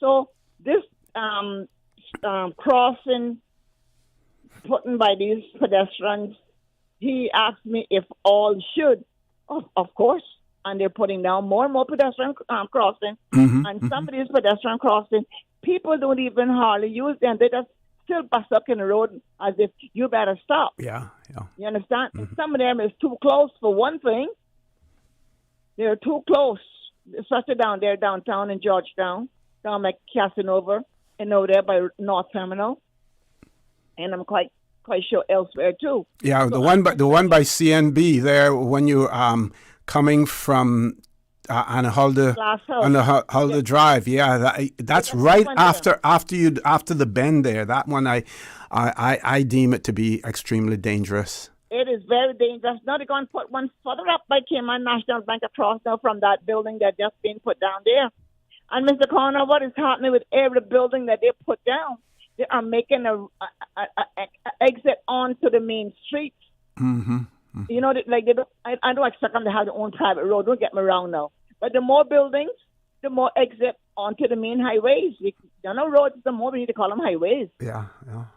So this crossing put in by these pedestrians, he asked me if all should. Of course. And they're putting down more and more pedestrian crossing. Mm-hmm. And some of these pedestrian crossing, people don't even hardly use them. They just still bust up in the road as if you better stop. Yeah. You understand? Mm-hmm. And some of them is too close for one thing. They're too close. Especially down there downtown in Georgetown, down by Casanova, and over there by North Terminal, and I'm quite sure elsewhere too. Yeah, so the one by CNB there, when you're coming from on a Hulda Drive. Yeah, that's right after the bend there. That one I deem it to be extremely dangerous. It is very dangerous. Now they're going to put one further up by Cayman National Bank across now from that building that just been put down there. And Mr. Connor, what is happening with every building that they put down? They are making a exit onto the main street. Mm-hmm. I don't expect them to have their own private road. Don't get me wrong now. But the more buildings, the more exit onto the main highways. Roads, the more we need to call them highways. Yeah.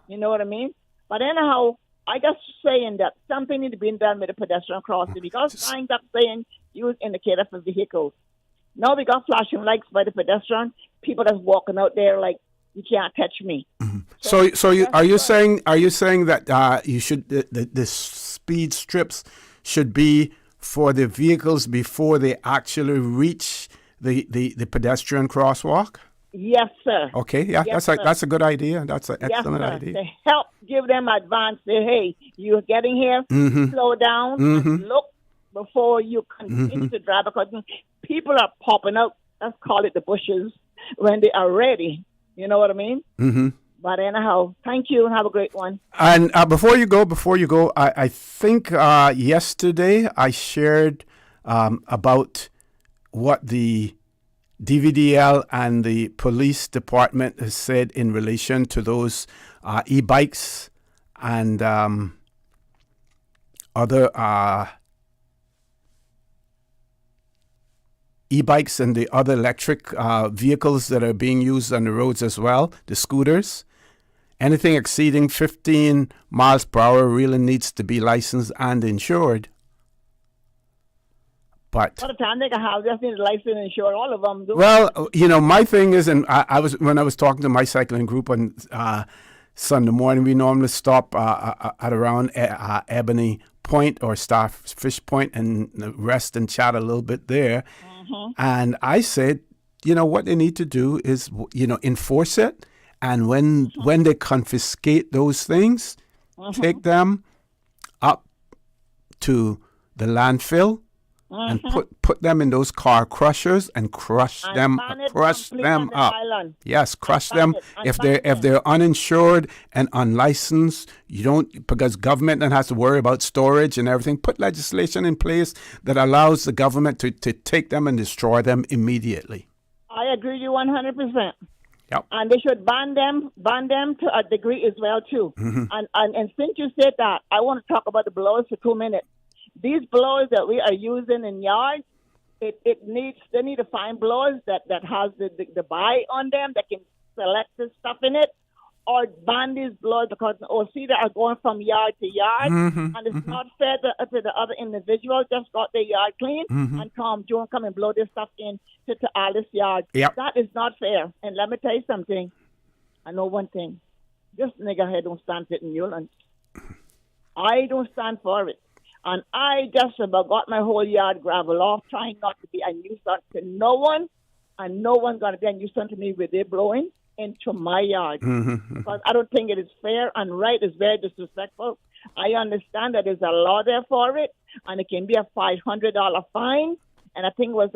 You know what I mean? But anyhow, I just saying that something needs to be done with the pedestrian crossing, because signs up saying use indicator for vehicles. Now we got flashing lights by the pedestrian. People that's walking out there like, you can't touch me. Mm-hmm. Are you saying that you should the speed strips should be for the vehicles before they actually reach the pedestrian crosswalk? Yes, sir. Okay, yeah, yes, that's a good idea. That's an excellent idea. To help give them advance, say, hey, you're getting here, mm-hmm. slow down, mm-hmm. and look before you continue to drive, because people are popping out, let's call it the bushes, when they are ready. You know what I mean? Mm-hmm. But anyhow, thank you and have a great one. And before you go, I think yesterday I shared about what the DVDL and the police department has said in relation to those e-bikes and other e-bikes and the other electric vehicles that are being used on the roads as well, the scooters. Anything exceeding 15 miles per hour really needs to be licensed and insured. But By the time they can have, just need a license and insure all of them. well, my thing is, and I was when I was talking to my cycling group on Sunday morning, we normally stop at around Ebony Point or Starfish Point and rest and chat a little bit there. And I said, what they need to do is, enforce it. And when they confiscate those things, take them up to the landfill and put them in those car crushers and crush them up. Yes, crush them. If they're uninsured and unlicensed, you don't, because government then has to worry about storage and everything. Put legislation in place that allows the government to take them and destroy them immediately. I agree with you 100%. Yep. And they should ban them to a degree as well too. And since you said that, I want to talk about the blowers for 2 minutes. These blowers that we are using in yards, they need to find blowers that has the buy on them that can select the stuff in it, or ban these blowers because OC that are going from yard to yard, and it's not fair to the other individuals just got their yard clean and come and blow this stuff in to all this yard. Yep. That is not fair. And let me tell you something. I know one thing. This nigga here don't stand for it in Newlands. I don't stand for it. And I just about got my whole yard gravel off, trying not to be a nuisance to no one, and no one's going to be a nuisance to me with their blowing into my yard. Because I don't think it is fair, and right is very disrespectful. I understand that there's a law there for it, and it can be a $500 fine. And I think it was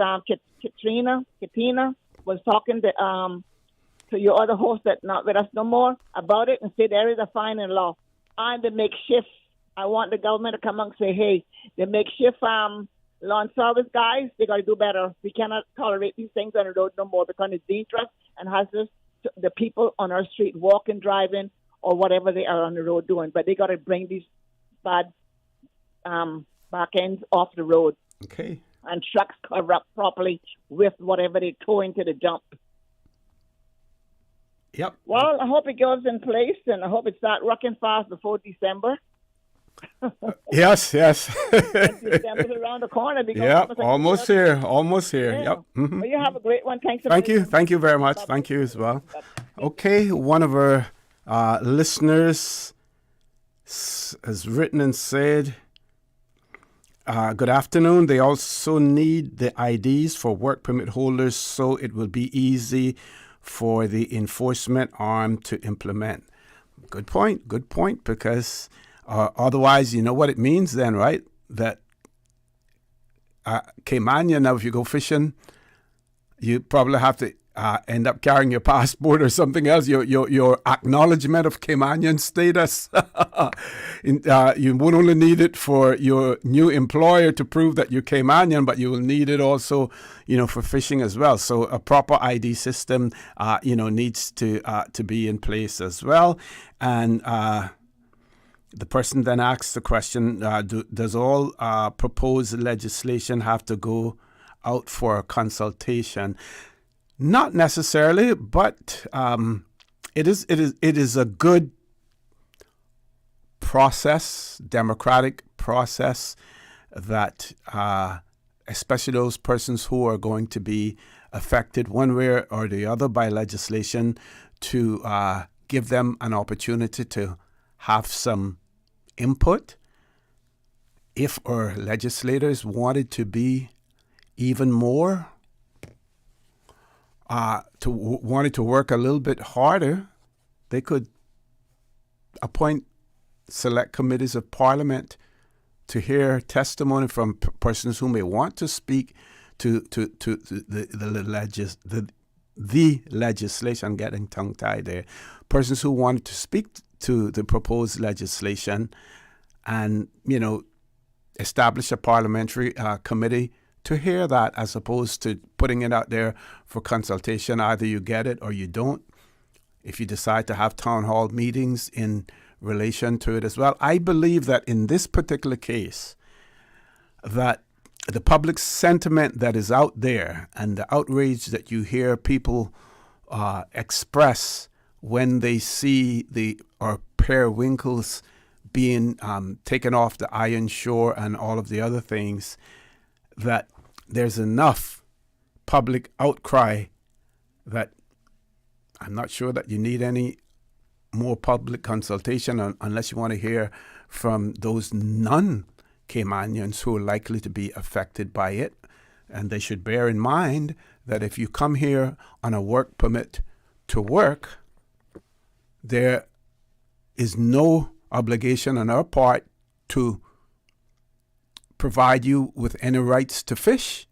Katina was talking to your other host that's not with us no more about it, and said there is a fine in law. And the makeshift, I want the government to come and say, hey, the makeshift lawn service guys, they got to do better. We cannot tolerate these things on the road no more because it's dangerous and hazardous to the people on our street walking, driving, or whatever they are on the road doing. But they got to bring these bad back ends off the road. Okay. And trucks cover up properly with whatever they tow into the dump. Yep. Well, I hope it goes in place, and I hope it starts rocking fast before December. Yes. December's around the corner. Yep, almost here. Yeah. Yep. Well, you have a great one. Thanks. Thank you very much. Thank you as well. Okay, one of our listeners has written and said, good afternoon. They also need the IDs for work permit holders so it will be easy for the enforcement arm to implement. Good point, because otherwise, you know what it means then, right? That Cayman, now if you go fishing, you probably have to end up carrying your passport or something else, your acknowledgement of Caymanian status. You won't only need it for your new employer to prove that you're Caymanian, but you will need it also, for fishing as well. So a proper ID system, needs to be in place as well. And the person then asks the question, does all proposed legislation have to go out for a consultation? Not necessarily, but it is a good process, democratic process that especially those persons who are going to be affected one way or the other by legislation, to give them an opportunity to have some input. If our legislators wanted to be even more wanted to work a little bit harder, they could appoint select committees of parliament to hear testimony from persons who may want to speak to the the legislation, getting tongue-tied there, persons who wanted to speak to the proposed legislation and, establish a parliamentary committee to hear that, as opposed to putting it out there for consultation. Either you get it or you don't. If you decide to have town hall meetings in relation to it as well. I believe that in this particular case, that the public sentiment that is out there and the outrage that you hear people express when they see our periwinkles being taken off the Iron Shore and all of the other things, that there's enough public outcry that I'm not sure that you need any more public consultation unless you want to hear from those non-Caymanians who are likely to be affected by it. And they should bear in mind that if you come here on a work permit to work, there is no obligation on our part to provide you with any rights to fish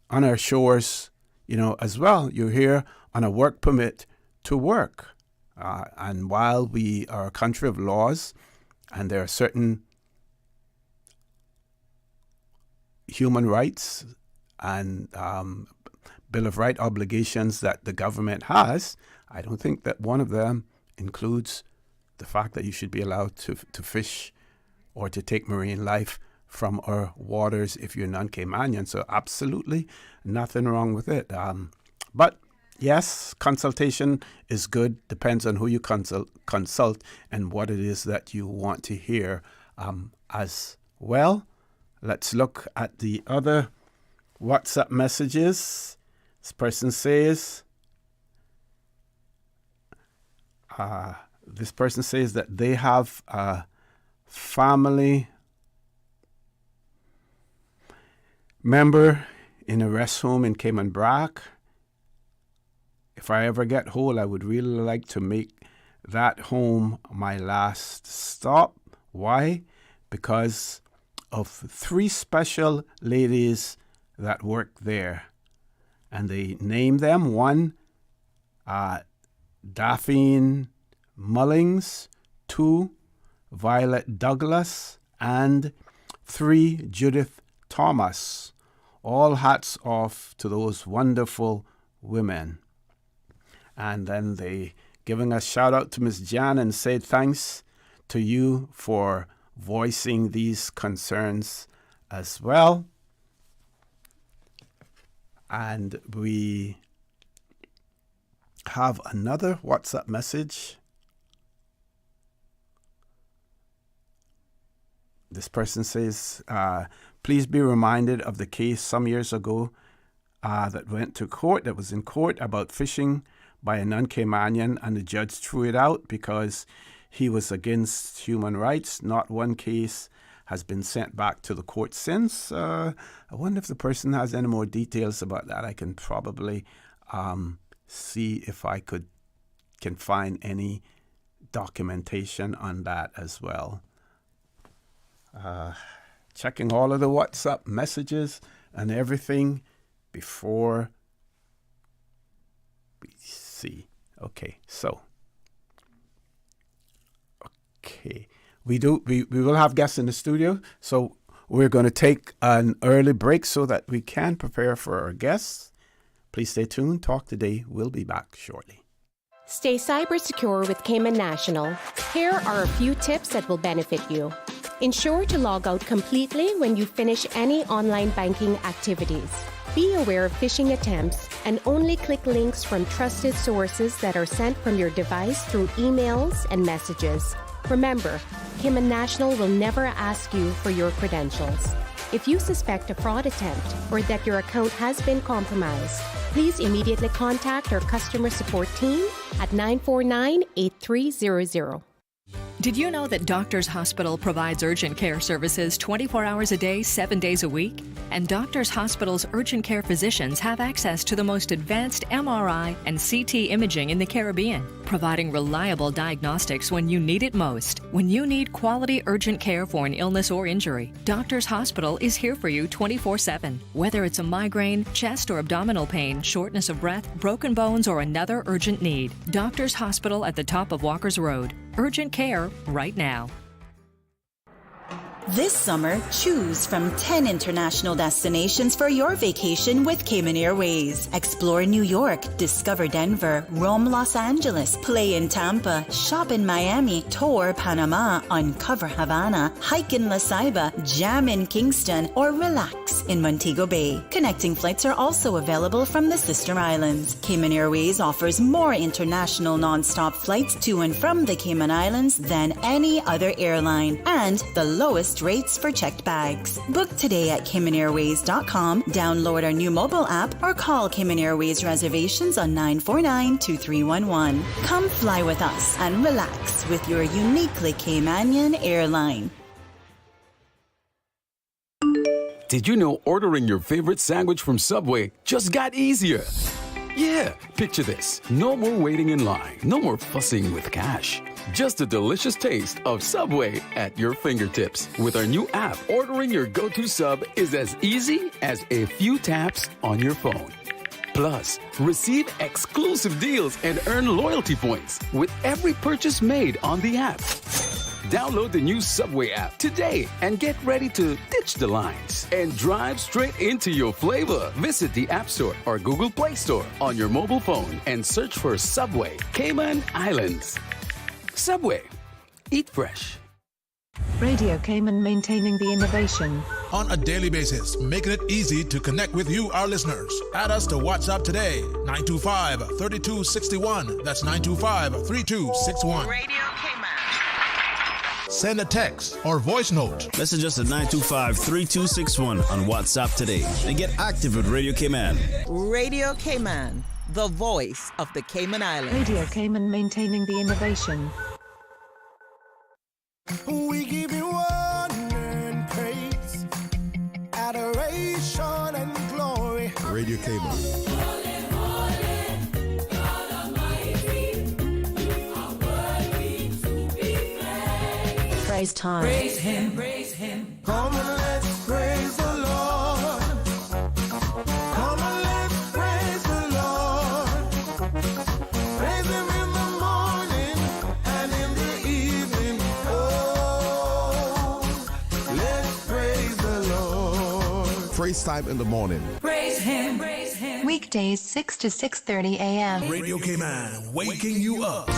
on our shores, as well. You're here on a work permit to work. And while we are a country of laws and there are certain human rights and Bill of Rights obligations that the government has, I don't think that one of them includes the fact that you should be allowed to fish or to take marine life from our waters if you're non-Caymanian. So absolutely nothing wrong with it. But yes, consultation is good. Depends on who you consult and what it is that you want to hear as well. Let's look at the other WhatsApp messages. This person says, that they have a family member in a rest home in Cayman Brac. If I ever get whole, I would really like to make that home my last stop. Why? Because of 3 special ladies that work there. And they name them. 1, Daphne Mullings, 2, Violet Douglas, and 3, Judith Thomas. All hats off to those wonderful women. And then they giving a shout out to Miss Jan and said thanks to you for voicing these concerns as well. And we have another WhatsApp message. This person says, please be reminded of the case some years ago that was in court about fishing by a non-Caymanian, and the judge threw it out because he was against human rights. Not one case has been sent back to the court since. I wonder if the person has any more details about that. I can probably see if I can find any documentation on that as well. Checking all of the WhatsApp messages and everything before we see. Okay, so we will have guests in the studio, so we're going to take an early break so that we can prepare for our guests. Please stay tuned. Talk Today. We'll be back shortly. Stay cyber secure with Cayman National. Here are a few tips that will benefit you. Ensure to log out completely when you finish any online banking activities. Be aware of phishing attempts and only click links from trusted sources that are sent from your device through emails and messages. Remember, Cayman National will never ask you for your credentials. If you suspect a fraud attempt or that your account has been compromised, please immediately contact our customer support team at 949-8300. Did you know that Doctors Hospital provides urgent care services 24 hours a day, 7 days a week? And Doctors Hospital's urgent care physicians have access to the most advanced MRI and CT imaging in the Caribbean, providing reliable diagnostics when you need it most. When you need quality urgent care for an illness or injury, Doctors Hospital is here for you 24/7. Whether it's a migraine, chest or abdominal pain, shortness of breath, broken bones, or another urgent need, Doctors Hospital at the top of Walker's Road. Urgent care right now. This summer, choose from 10 international destinations for your vacation with Cayman Airways. Explore New York, discover Denver, roam Los Angeles, play in Tampa, shop in Miami, tour Panama, uncover Havana, hike in La Ceiba, jam in Kingston, or relax in Montego Bay. Connecting flights are also available from the sister islands. Cayman Airways offers more international non-stop flights to and from the Cayman Islands than any other airline, and the lowest rates for checked bags. Book today at CaymanAirways.com, download our new mobile app, or call Cayman Airways reservations on 949-2311. Come fly with us and relax with your uniquely Caymanian airline. Did you know ordering your favorite sandwich from Subway just got easier? Yeah, picture this. No more waiting in line. No more fussing with cash. Just a delicious taste of Subway at your fingertips. With our new app, ordering your go-to sub is as easy as a few taps on your phone. Plus, receive exclusive deals and earn loyalty points with every purchase made on the app. Download the new Subway app today and get ready to ditch the lines and drive straight into your flavor. Visit the App Store or Google Play Store on your mobile phone and search for Subway Cayman Islands. Subway. Eat fresh. Radio Cayman, maintaining the innovation. On a daily basis, making it easy to connect with you, our listeners. Add us to WhatsApp today, 925-3261. That's 925-3261. Radio Cayman. Send a text or voice note. Message us at 925-3261 on WhatsApp today and get active with Radio Cayman. Radio Cayman, the voice of the Cayman Islands. Radio Cayman, maintaining the innovation. We give you honor and praise, adoration and glory. Radio Cayman. Praise time. Praise him, praise him. Come and let's praise the Lord. Come and let's praise the Lord. Praise him in the morning and in the evening. Oh, let's praise the Lord. Praise time in the morning. Praise him, praise him. Weekdays 6 to 6:30 a.m. Radio Cayman, waking you up.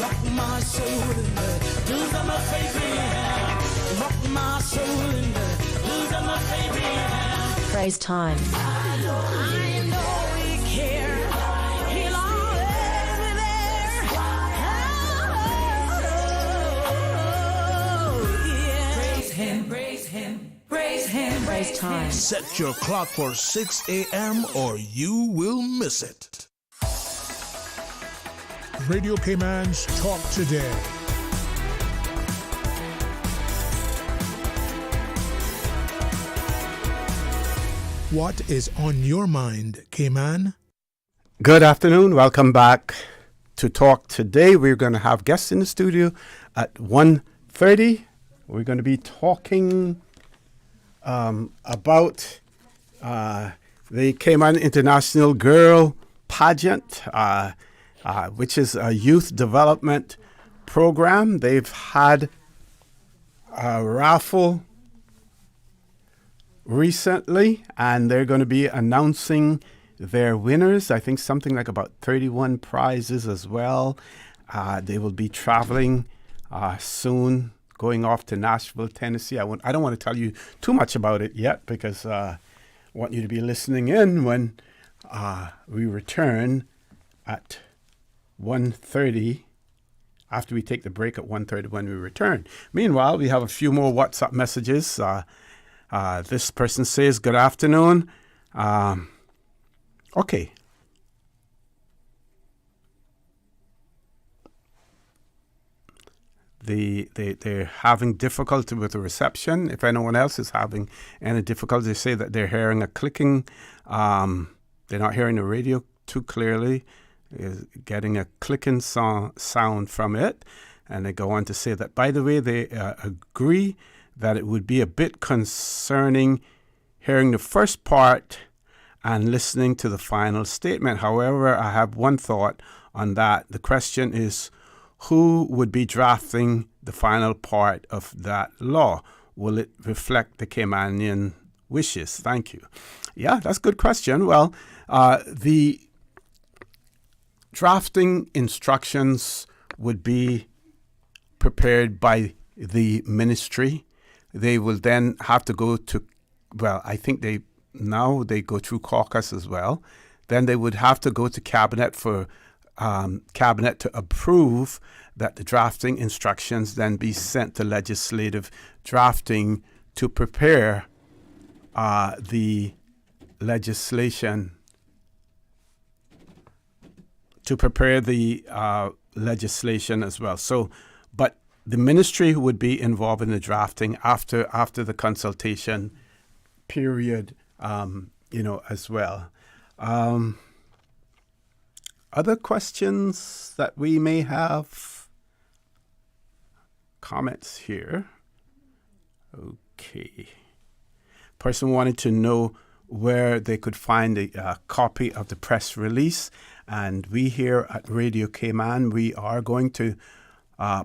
Rock my soul in the blues of my favorite. Rock my soul in the blues of my favorite. Praise time. I know he cares. He'll always be there. Oh, yeah. Praise him, praise him, praise him, Praise time. Set your clock for 6 a.m. or you will miss it. Radio Cayman's Talk Today. What is on your mind, Cayman? Good afternoon. Welcome back to Talk Today. We're going to have guests in the studio at 1:30. We're going to be talking about the Cayman International Girls Pageant, which is a youth development program. They've had a raffle recently, and they're going to be announcing their winners. I think something like about 31 prizes as well. They will be traveling soon, going off to Nashville, Tennessee. I don't want to tell you too much about it yet because I want you to be listening in when we return at 1:30, after we take the break at 1:30 when we return. Meanwhile, we have a few more WhatsApp messages. This person says, good afternoon. Okay. They're having difficulty with the reception. If anyone else is having any difficulty, they say that they're hearing a clicking. They're not hearing the radio too clearly. Is getting a clicking sound from it. And they go on to say that, by the way, they agree that it would be a bit concerning hearing the first part and listening to the final statement. However, I have one thought on that. The question is, who would be drafting the final part of that law? Will it reflect the Caymanian wishes? Thank you. Yeah, that's a good question. Well, the drafting instructions would be prepared by the ministry. They will then have to go to, well, I think they go through caucus as well. Then they would have to go to cabinet for cabinet to approve that the drafting instructions then be sent to legislative drafting to prepare the legislation, legislation as well. So, but the ministry would be involved in the drafting after the consultation period, as well. Other questions that we may have? Comments here. Okay. Person wanted to know where they could find a copy of the press release. And we here at Radio Cayman, we are going to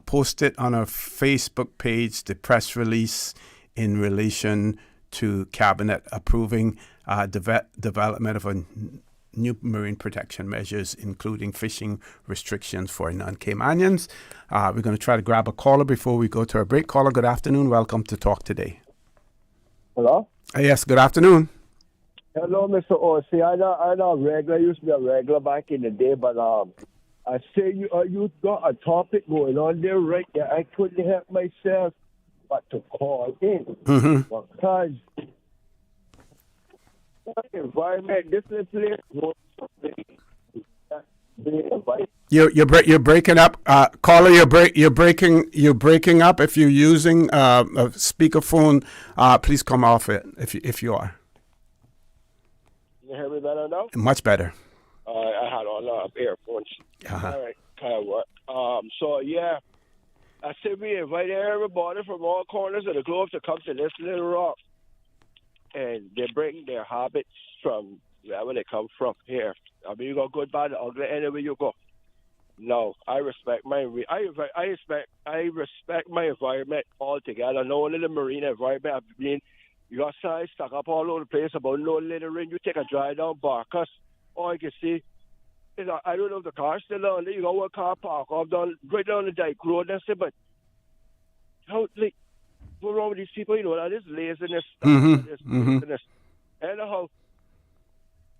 post it on our Facebook page, the press release in relation to Cabinet approving development of a new marine protection measures, including fishing restrictions for non-Caymanians. We're going to try to grab a caller before we go to our break. Caller, good afternoon. Welcome to Talk Today. Hello? Yes, good afternoon. Hello, Mr. O.C. I used to be a regular back in the day, but I say you got a topic going on there right there. I couldn't help myself but to call in. Because environment, this is You're breaking up, caller. You're breaking up. If you're using a speakerphone, please come off it. If you are. You hear me better now? Much better. I had on earphones. All right, kind of work. So yeah, I said we invite everybody from all corners of the globe to come to this little rock, and they bring their habits from wherever they come from here. I mean, you go good, bad, ugly, anywhere you go. No, I respect my respect my environment altogether. Not only the marine environment. I mean, you got signs stuck up all over the place about no littering. You take a drive down Barcus, all you can see is I don't know if the car's still on there. You got one car park off right down the Dyke Road. That's it. But how what's wrong with these people? You know, that is laziness. Laziness. Anyhow,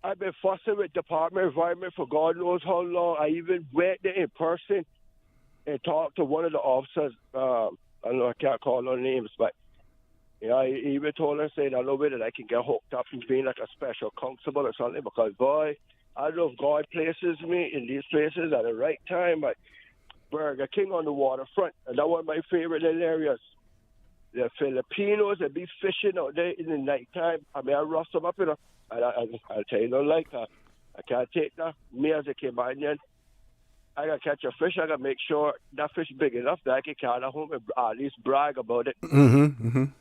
I've been fussing with Department of Environment for God knows how long. I even went there in person and talked to one of the officers. I don't know, I can't call no names, but I even told her, saying, I know way that I can get hooked up and being like a special constable or something, because, boy, I don't know if God places me in these places at the right time. But Burger King on the waterfront, and that one of my favorite little areas. The Filipinos that be fishing out there in the nighttime. I mean, I rough them up, you know. I'll tell you, like that. I can't take that. Me as a Caymanian, I got to catch a fish. I got to make sure that fish big enough that I can carry it home and at least brag about it. And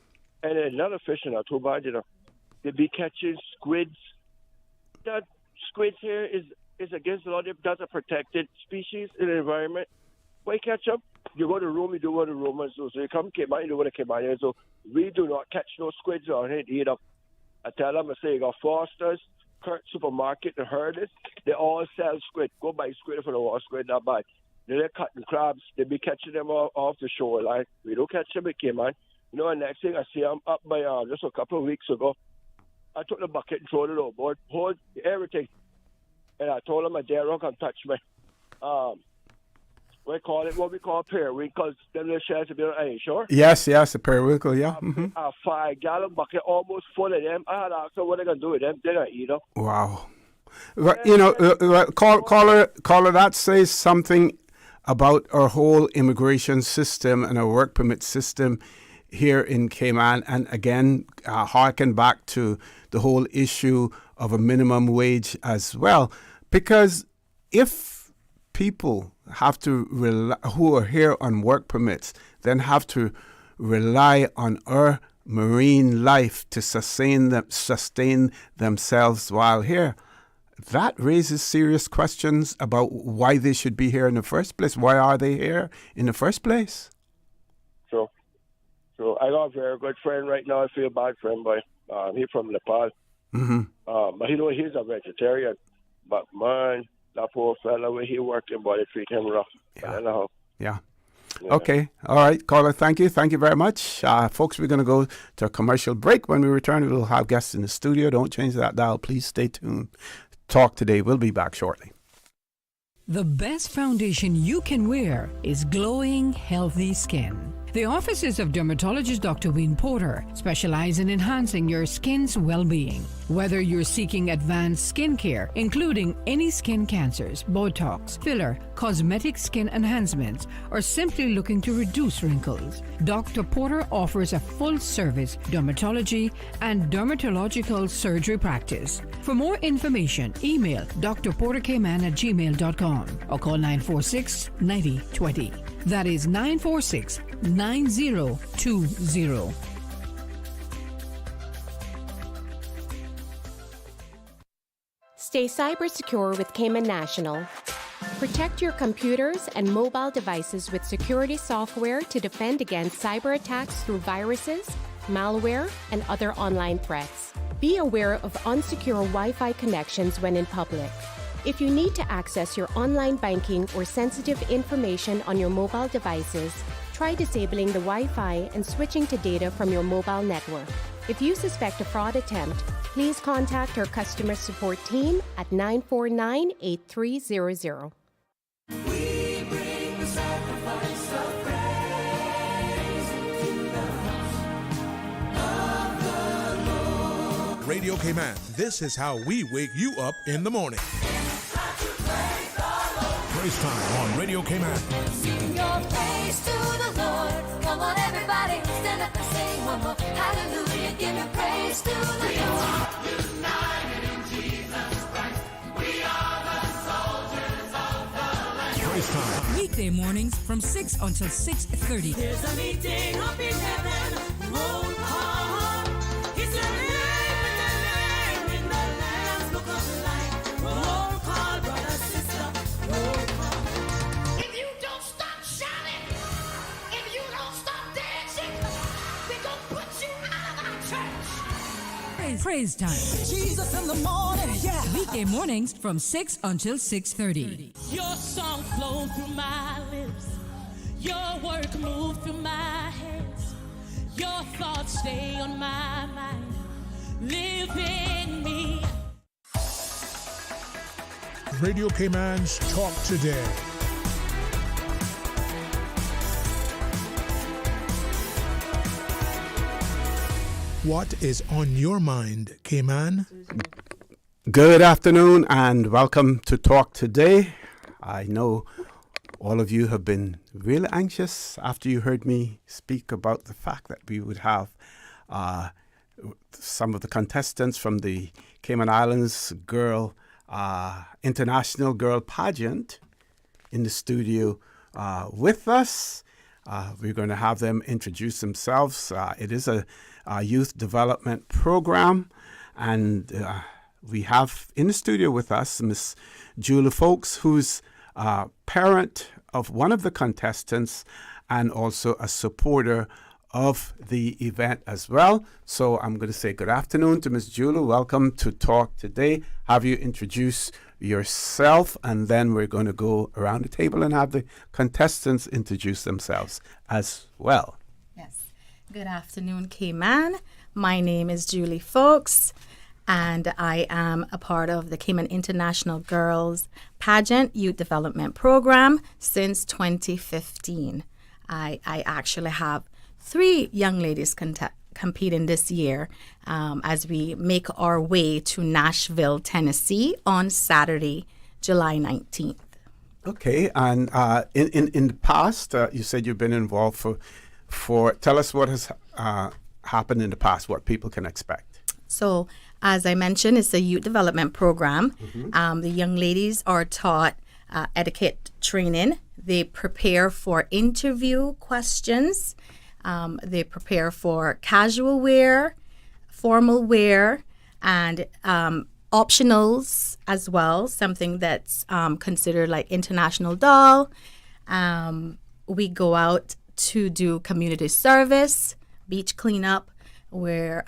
then another fish in our too bad, you know. They be catching squids. That squids here is against the law. That's a protected species in the environment. Why you catch them? You go to Rome, you do what the Romans do. So you come Cayman, you do what the Caymanians do. We do not catch no squids on here to eat them. I tell them, I say, you got Foster's, Kurt Supermarket, the Herders. They all sell squid. Go buy squid for the water squid, not buy. They're cutting crabs. They be catching them off the shoreline. We don't catch them in Cayman. You know, the next thing I see them up by just a couple of weeks ago. I took the bucket and threw it overboard, hold everything. And I told them, I dare not come touch me. We call it what we call periwinkles. Them little shells to be on, are you sure? Yes, a periwinkle, yeah. A 5-gallon bucket almost full of them. I had asked them what they're going to do with them. They're going to eat them. Wow. You know, caller, that says something about our whole immigration system and our work permit system here in Cayman. And again, harken back to the whole issue of a minimum wage as well. Because if people have to who are here on work permits, then have to rely on our marine life to sustain themselves while here, that raises serious questions about why they should be here in the first place. Why are they here in the first place? So I got a very good friend right now. I feel bad for him, but he's from Nepal. Mm-hmm. But he's a vegetarian. But man, that poor fella, where he working, boy, they treat him rough. Yeah. Yeah. Okay. All right, caller. Thank you. Thank you very much. Folks, we're going to go to a commercial break. When we return, we'll have guests in the studio. Don't change that dial. Please stay tuned. Talk today. We'll be back shortly. The best foundation you can wear is glowing, healthy skin. The offices of dermatologist Dr. Wayne Porter specialize in enhancing your skin's well-being. Whether you're seeking advanced skincare, including any skin cancers, Botox, filler, cosmetic skin enhancements, or simply looking to reduce wrinkles, Dr. Porter offers a full-service dermatology and dermatological surgery practice. For more information, email drporterkman@gmail.com or call 946-9020. That is 946-9020. Stay cyber secure with Cayman National. Protect your computers and mobile devices with security software to defend against cyber attacks through viruses, malware, and other online threats. Be aware of unsecure Wi-Fi connections when in public. If you need to access your online banking or sensitive information on your mobile devices, try disabling the Wi-Fi and switching to data from your mobile network. If you suspect a fraud attempt, please contact our customer support team at 949-8300. We bring the sacrifice of praise to the house of the Lord. Radio Cayman, this is how we wake you up in the morning. Praise time on Radio Cayman. Sing your praise to the Lord. Come on, everybody, stand up and sing one more. Hallelujah, give your praise to the Lord. We are united in Jesus Christ. We are the soldiers of the land. Praise time. Weekday mornings from 6 until 6:30. There's a meeting up in heaven. Roll call. It's a name in the Lamb's Book of Life. Roll call, brother, sister. Roll call. If you don't stop shouting, if you don't stop dancing, we gon' put you out of our church. Praise time. Jesus in the morning, yeah. Weekday mornings from 6 until 6:30. Your song flowed through my lips. Your work moved through my hands. Your thoughts stay on my mind. Live in me. Radio Cayman's Talk Today. What is on your mind, Cayman? Good afternoon and welcome to Talk Today. I know all of you have been really anxious after you heard me speak about the fact that we would have some of the contestants from the Cayman Islands International Girl Pageant in the studio with us. We're going to have them introduce themselves. It is a youth development program, and we have in the studio with us Miss Julu Folks, who's parent of one of the contestants and also a supporter of the event as well. So I'm going to say good afternoon to Miss Julu. Welcome to Talk Today. Have you introduce yourself, and then we're going to go around the table and have the contestants introduce themselves as well. Yes. Good afternoon, Cayman. My name is Julu Folks, and I am a part of the Cayman International Girls Pageant Youth Development Program since 2015. I actually have 3 young ladies competing this year as we make our way to Nashville, Tennessee on Saturday, July 19th. Okay, and in the past, you said you've been involved for tell us what has happened in the past, what people can expect. So, as I mentioned, it's a youth development program. Mm-hmm. The young ladies are taught etiquette training. They prepare for interview questions. They prepare for casual wear, formal wear, and optionals as well, something that's considered like international doll. We go out to do community service, beach cleanup, where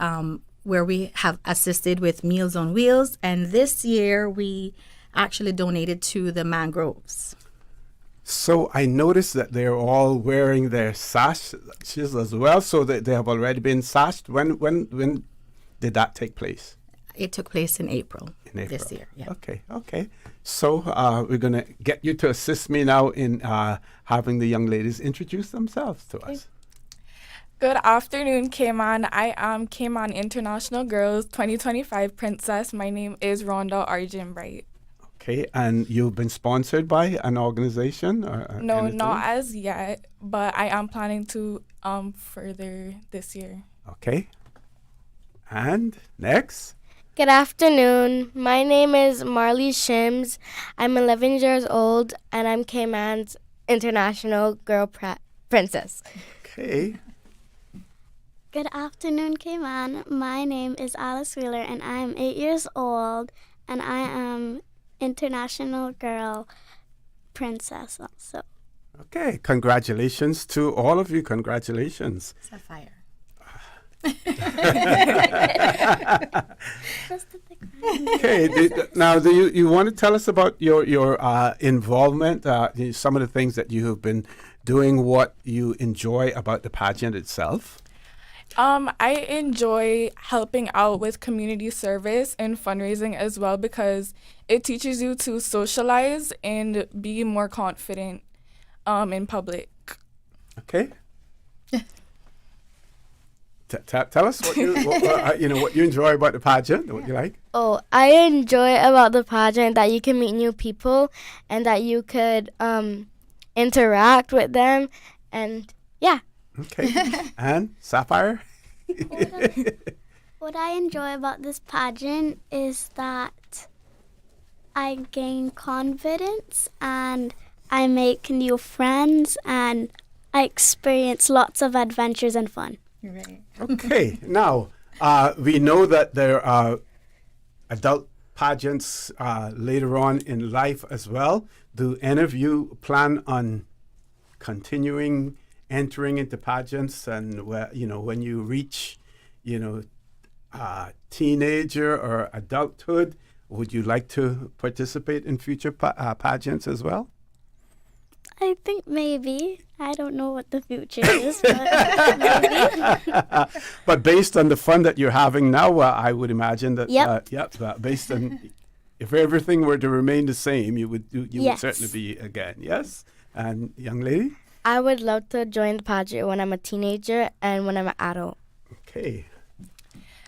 we have assisted with Meals on Wheels. And this year we actually donated to the mangroves. So I noticed that they're all wearing their sashes as well, so that they have already been sashed. When did that take place? It took place in April. This year. Yeah. Okay. So we're going to get you to assist me now in having the young ladies introduce themselves to us. Good afternoon, Cayman. I am Cayman International Girls 2025 Princess. My name is Rhonda Argent-Bright. Okay, and you've been sponsored by an organization? No, anything? not as yet, but I am planning to further this year. Okay. And next? Good afternoon. My name is Marlee Shims. I'm 11 years old, and I'm Cayman's International Girl Princess. Okay. Good afternoon, Cayman. My name is Alice Wheeler, and I am 8 years old, and I am International Girl Princess also. Okay, congratulations to all of you. Congratulations. Sapphire. Okay, now do you want to tell us about your involvement, some of the things that you have been doing, what you enjoy about the pageant itself? I enjoy helping out with community service and fundraising as well, because it teaches you to socialize and be more confident in public. Okay. Tell us what you enjoy about the pageant, what you like. Oh, I enjoy about the pageant that you can meet new people and that you could interact with them, and yeah. Okay. And Sapphire? What I enjoy about this pageant is that I gain confidence and I make new friends and I experience lots of adventures and fun. Right. Okay. Now, we know that there are adult pageants later on in life as well. Do any of you plan on continuing entering into pageants, and when you reach teenager or adulthood, would you like to participate in future pageants as well? I think maybe. I don't know what the future is, but maybe. But based on the fun that you're having now, I would imagine that. Yep. Based on, if everything were to remain the same, you would Yes. certainly be again. Yes. And young lady. I would love to join the pageant when I'm a teenager and when I'm an adult. Okay.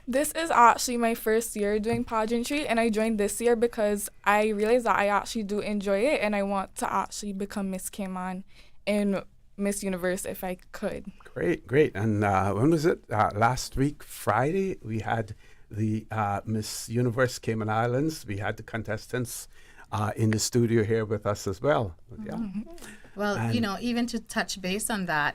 This is actually my first year doing pageantry, and I joined this year because I realized that I actually do enjoy it, and I want to actually become Miss Cayman and Miss Universe if I could. Great. And when was it? Last week, Friday, we had the Miss Universe Cayman Islands. We had the contestants in the studio here with us as well. Yeah. Mm-hmm. Well, even to touch base on that,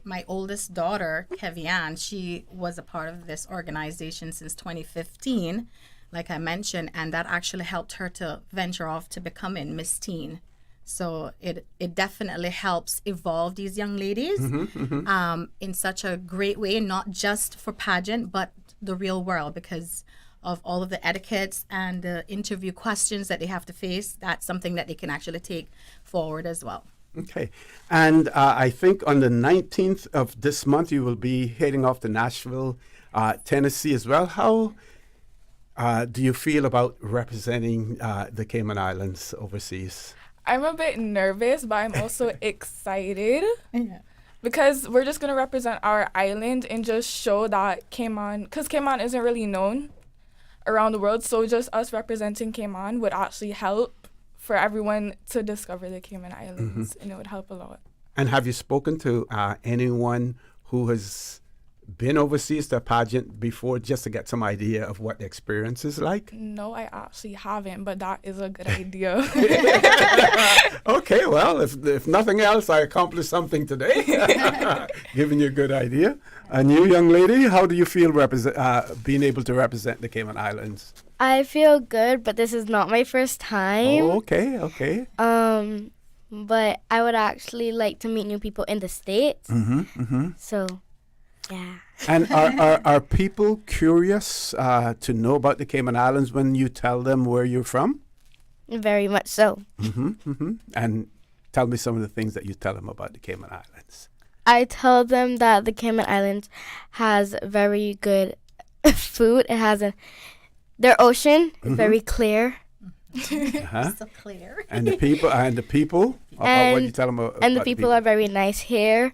my oldest daughter, Kevianne, she was a part of this organization since 2015, like I mentioned, and that actually helped her to venture off to becoming Miss Teen. So it definitely helps evolve these young ladies in such a great way, not just for pageant, but the real world, because of all of the etiquettes and the interview questions that they have to face. That's something that they can actually take forward as well. Okay. And I think on the 19th of this month, you will be heading off to Nashville, Tennessee as well. How do you feel about representing the Cayman Islands overseas? I'm a bit nervous, but I'm also excited. Yeah. Because we're just going to represent our island and just show that Cayman, because Cayman isn't really known around the world, so just us representing Cayman would actually help for everyone to discover the Cayman Islands, and it would help a lot. And have you spoken to anyone who has been overseas to a pageant before just to get some idea of what the experience is like? No, I actually haven't, but that is a good idea. Okay, well, if nothing else, I accomplished something today, giving you a good idea. And you, young lady, how do you feel being able to represent the Cayman Islands? I feel good, but this is not my first time. Oh, okay. But I would actually like to meet new people in the States. So, yeah. And are people curious to know about the Cayman Islands when you tell them where you're from? Very much so. And tell me some of the things that you tell them about the Cayman Islands. I tell them that the Cayman Islands has very good food. It has their ocean is very clear. So clear. And the people. What do you tell them about? And the people are very nice here.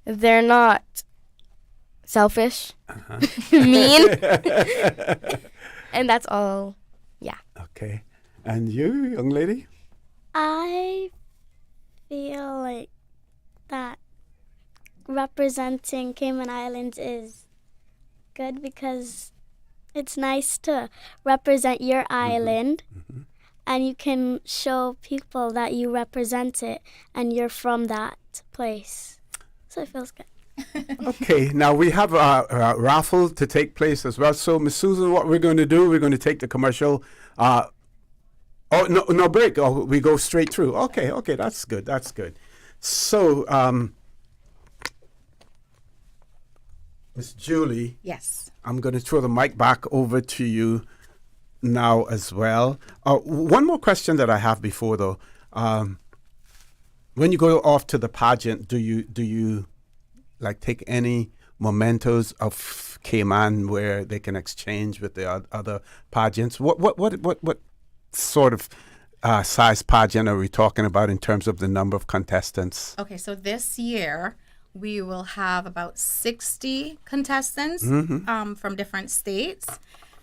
They're not selfish, mean, and that's all. Yeah. Okay. And you, young lady? I feel like that representing Cayman Islands is good because it's nice to represent your island and you can show people that you represent it and you're from that place. So it feels good. Okay, now we have a raffle to take place as well. So, Miss Susan, what we're going to do, we're going to take the commercial. No break. Oh, we go straight through. Okay, that's good. So, Miss Julie. Yes. I'm going to throw the mic back over to you now as well. One more question that I have before, though. When you go off to the pageant, do you like take any mementos of Cayman where they can exchange with the other pageants? What sort of size pageant are we talking about in terms of the number of contestants? Okay, so this year we will have about 60 contestants from different states.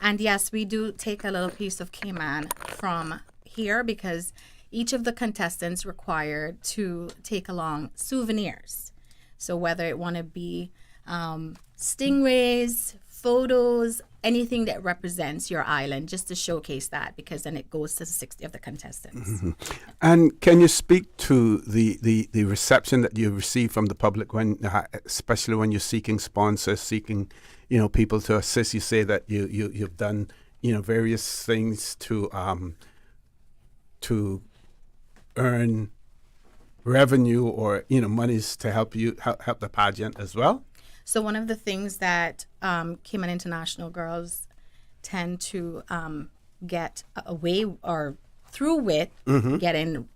And yes, we do take a little piece of Cayman from here because each of the contestants required to take along souvenirs. So whether it want to be stingrays, photos, anything that represents your island, just to showcase that, because then it goes to 60 of the contestants. And can you speak to the reception that you receive from the public when, especially when you're seeking sponsors, seeking, people to assist? You say that you've done, various things to earn revenue or monies to help the pageant as well. So one of the things that Cayman International Girls tend to get away or through with getting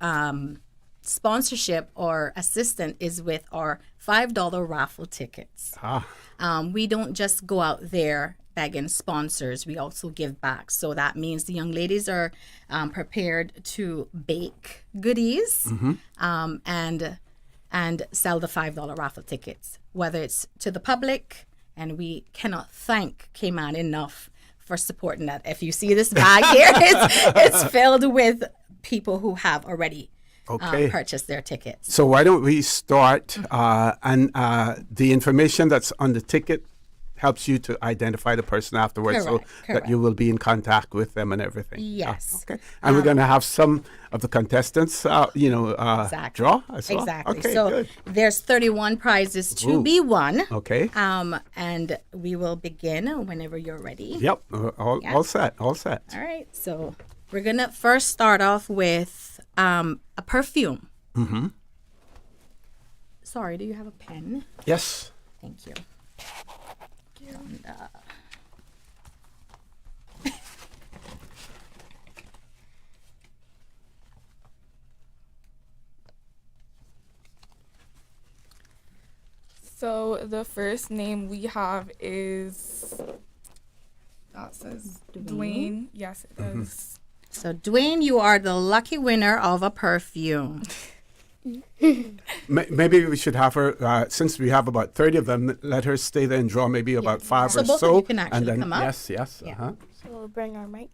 sponsorship or assistance is with our $5 raffle tickets. We don't just go out there begging sponsors, we also give back. So that means the young ladies are prepared to bake goodies and sell the $5 raffle tickets, whether it's to the public, and we cannot thank Cayman enough for supporting that. If you see this bag here, it's filled with people who have already purchased their tickets. So why don't we start, and the information that's on the ticket helps you to identify the person afterwards, Correct. that you will be in contact with them and everything. Yes. Okay. And we're going to have some of the contestants, Exactly. draw as well. Exactly. Okay, so good. there's 31 prizes to be won. Okay. And we will begin whenever you're ready. Yep. All set. All set. All right. So we're going to first start off with a perfume. Sorry, do you have a pen? Yes. Thank you. And, So the first name we have is, that says Dwayne. Yes, it does. So Dwayne, you are the lucky winner of a perfume. Maybe we should have her, since we have about 30 of them, let her stay there and draw maybe about 5 So or both so. of you can actually and then, come up. Yes. Yeah. Uh-huh. So we'll bring our mic.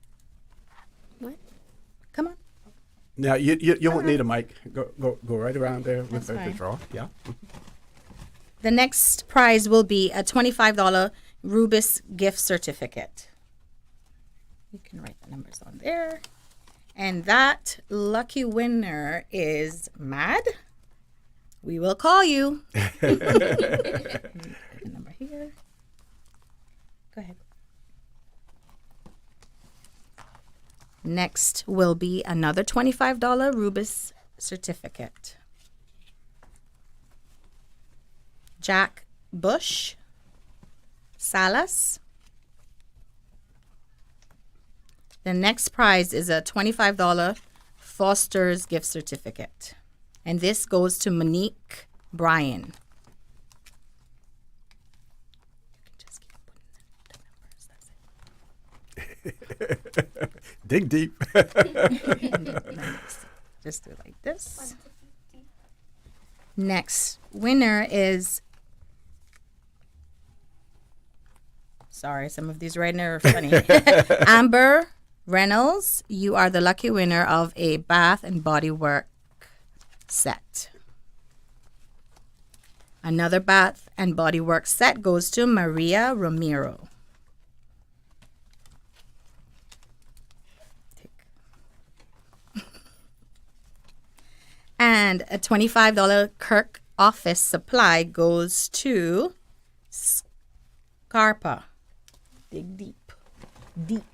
What? Come on. Yeah, you won't need a mic. Go right around there with That's her to fine. draw. Yeah. The next prize will be a $25 Rubis gift certificate. You can write the numbers on there. And that lucky winner is Mad. We will call you. Put the number here. Go ahead. Next will be another $25 Rubis certificate. Jack Bush, Salas. The next prize is a $25 Foster's gift certificate. And this goes to Monique Bryan. Dig deep. Just do it like this. Next winner is, sorry, some of these right now are funny. Amber Reynolds, you are the lucky winner of a Bath and Body Work set. Another Bath and Body Work set goes to Maria Romero. And a $25 Kirk office supply goes to Scarpa. Dig deep. Deep.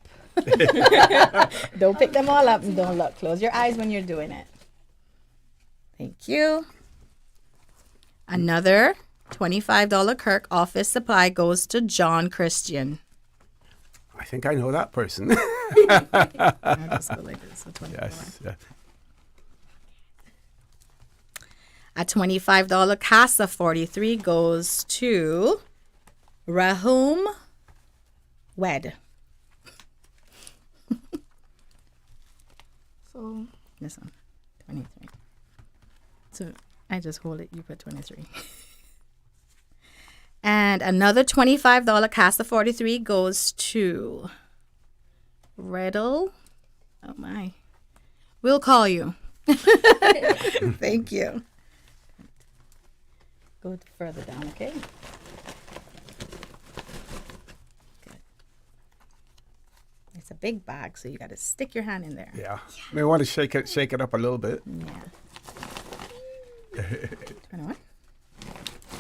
Don't pick them all up and don't look. Close your eyes when you're doing it. Thank you. Another $25 Kirk office supply goes to John Christian. I think I know that person. I'll just go like this. So yes. Yeah. A $25 Casa 43 goes to Rahum Wed. So this one, 23. So I just hold it, you put 23. And another $25 Casa 43 goes to Riddle. Oh my. We'll call you. Thank you. Go further down, okay? Good. It's a big bag, so you got to stick your hand in there. Yeah. May want to shake it up a little bit. Yeah. 21.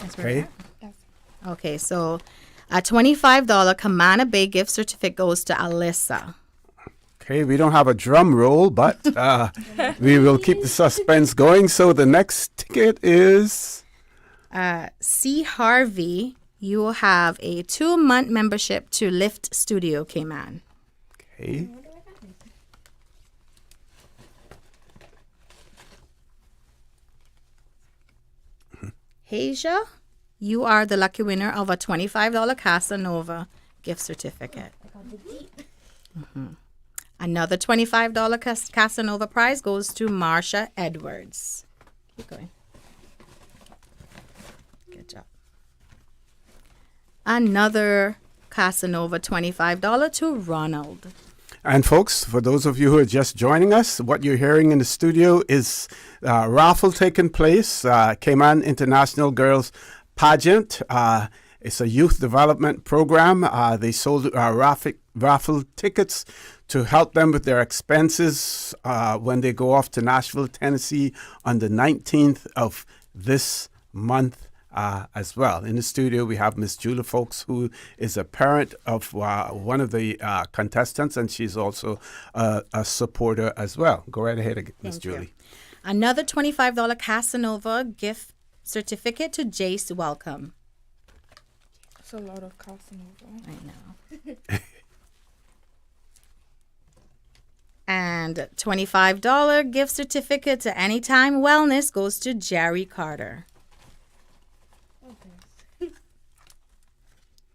That's where Okay. we're at? Yes. Okay, so a $25 Camana Bay gift certificate goes to Alyssa. Okay, we don't have a drum roll, but we will keep the suspense going. So the next ticket is... C. Harvey, you will have a 2-month membership to Lift Studio Cayman. Okay. Hasia, you are the lucky winner of a $25 Casanova gift certificate. Another $25 Casanova prize goes to Marsha Edwards. Keep going. Good job. Another Casanova $25 to Ronald. And folks, for those of you who are just joining us, what you're hearing in the studio is a raffle taking place, Cayman International Girls Pageant. It's a youth development program. They sold raffle tickets to help them with their expenses when they go off to Nashville, Tennessee on the 19th of this month. As well. In the studio, we have Miss Julu Folks, who is a parent of one of the contestants, and she's also a supporter as well. Go right ahead, Miss Julie. Another $25 Casanova gift certificate to Jace Welcome. That's a lot of Casanova. I know. And $25 gift certificate to Anytime Wellness goes to Jerry Carter.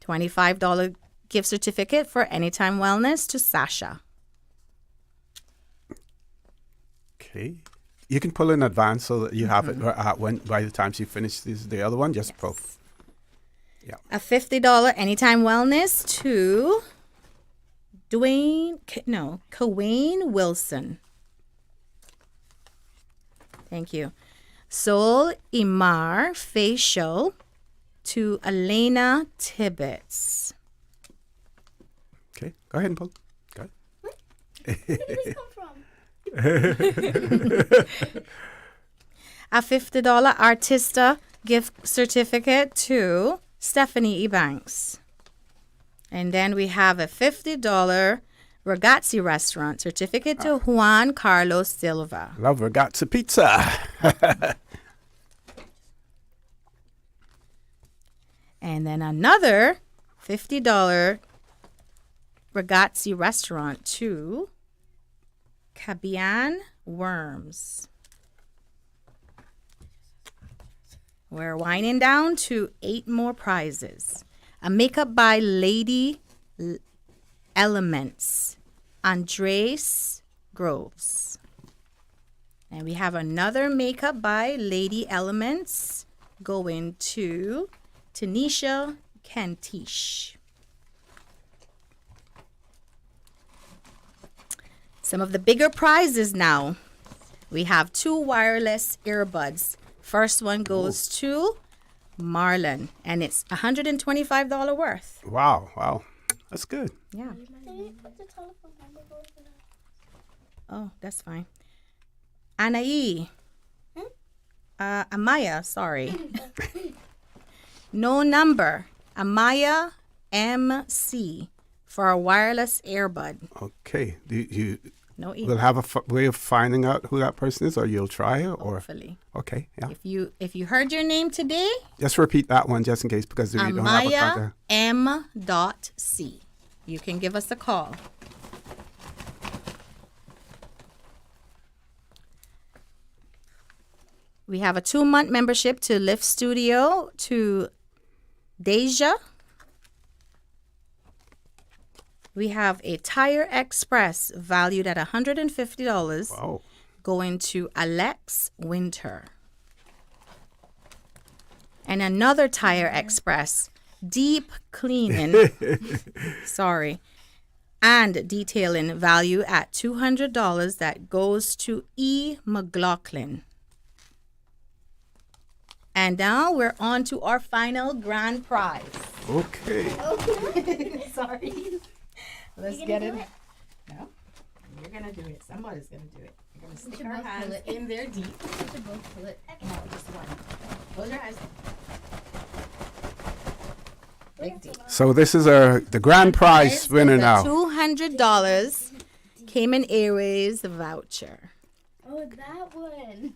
$25 gift certificate for Anytime Wellness to Sasha. Okay. You can pull in advance so that you have it by the time she finishes the other one. Just pull. Yeah. A $50 Anytime Wellness to Kawayne Wilson. Thank you. Soul Imar Facial. to Elena Tibbetts. Okay, go ahead and pull. Go ahead. Where did this come from? A $50 Artista gift certificate to Stephanie Ebanks. And then we have a $50 Ragazzi restaurant certificate to Juan Carlos Silva. Love Ragazzi pizza. And then another $50 Ragazzi restaurant to Cabian Worms. We're winding down to 8 more prizes. A makeup by Lady Elements, Andres Groves. And we have another makeup by Lady Elements going to Tanisha Kantish. Some of the bigger prizes now. We have 2 wireless earbuds. First one goes to Marleigh, and it's $125 worth. Wow. That's good. Yeah. Oh, that's fine. Anaí. Amaya, sorry. No number. Amaya MC for a wireless earbud. Okay. Do you No will have a way of finding out who that person is, or you'll try it, or hopefully. Okay, yeah. If you heard your name today, Just repeat that one just in case, because we don't have a Amaya contact. M.C. You can give us a call. We have a 2-month membership to Lift Studio to Deja. We have a Tire Express valued at $150 going to Alex Winter. And another Tire Express deep cleaning, and detailing value at $200 that goes to E. McLaughlin. And now we're on to our final grand prize. Okay. Sorry. Let's get it. No, you're gonna do it. Somebody's gonna do it. You're gonna stick our hands in there deep. We should both pull it. No, just one. Close your eyes. Big deep. So this is the grand prize winner now. $200 Cayman Airways voucher. Oh, that one.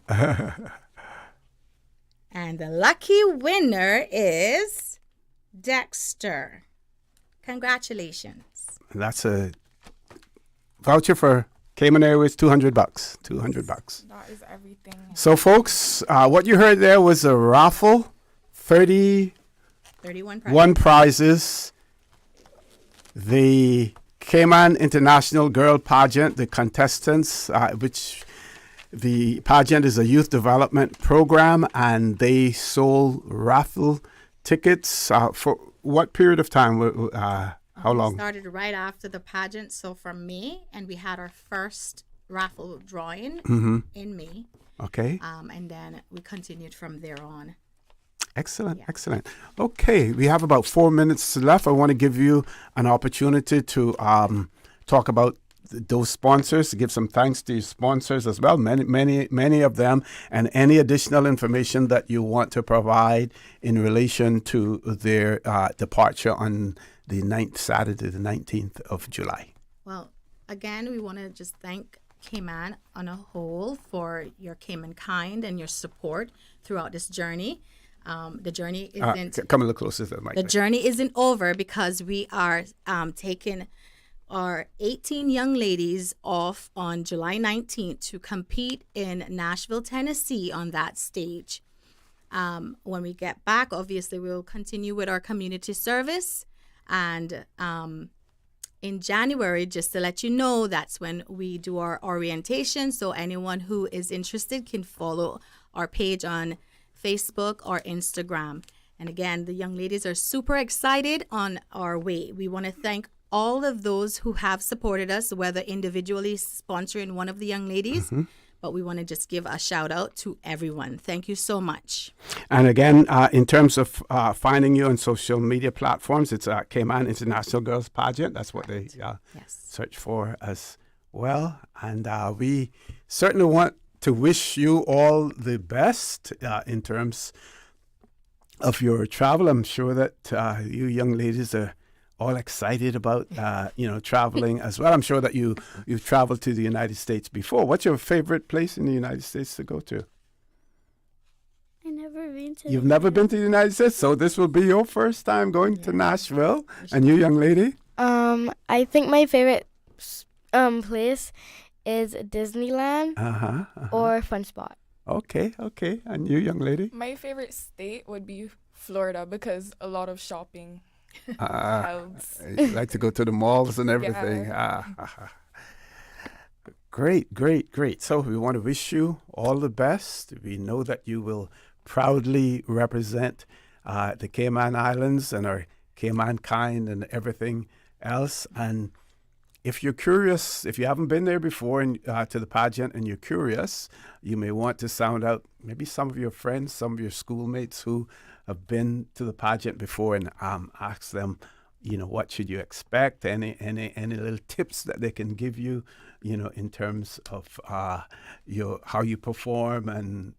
And the lucky winner is Dexter. Congratulations. That's a voucher for Cayman Airways, $200. $200. That is everything. So, folks, what you heard there was a raffle, 31 prizes. The Cayman International Girls Pageant, the contestants, which the pageant is a youth development program, and they sold raffle tickets for what period of time? How long? We started right after the pageant, so from May, and we had our first raffle drawing in May. Okay. And then we continued from there on. Excellent, excellent. Okay, we have about 4 minutes left. I want to give you an opportunity to talk about those sponsors, to give some thanks to your sponsors as well, many of them, and any additional information that you want to provide in relation to their departure on the Saturday, the 19th of July. Well, again, we want to just thank Cayman on a whole for your Cayman kind and your support throughout this journey. The journey isn't... come a little closer to the mic. The journey isn't over because we are taking our 18 young ladies off on July 19th to compete in Nashville, Tennessee on that stage. When we get back, obviously, we'll continue with our community service. And in January, just to let you know, that's when we do our orientation. So anyone who is interested can follow our page on Facebook or Instagram. And again, the young ladies are super excited on our way. We want to thank all of those who have supported us, whether individually sponsoring one of the young ladies, but we want to just give a shout out to everyone. Thank you so much. And again, in terms of finding you on social media platforms, it's Cayman International Girls Pageant. That's what they search for as well. And we certainly want to wish you all the best in terms of your travel. I'm sure that you young ladies are all excited about traveling as well. I'm sure that you've traveled to the United States before. What's your favorite place in the United States to go to? I've never been to. You've never been to the United States, so this will be your first time going to Nashville. And you, young lady? I think my favorite place is Disneyland or Fun Spot. Okay. And you, young lady? My favorite state would be Florida because a lot of shopping. You like to go to the malls and everything. Great. So we want to wish you all the best. We know that you will proudly represent the Cayman Islands and our Cayman kind and everything else. And if you're curious, if you haven't been there before and to the pageant and you're curious, you may want to sound out maybe some of your friends, some of your schoolmates who have been to the pageant before and ask them, what should you expect? Any little tips that they can give you, in terms of how you perform and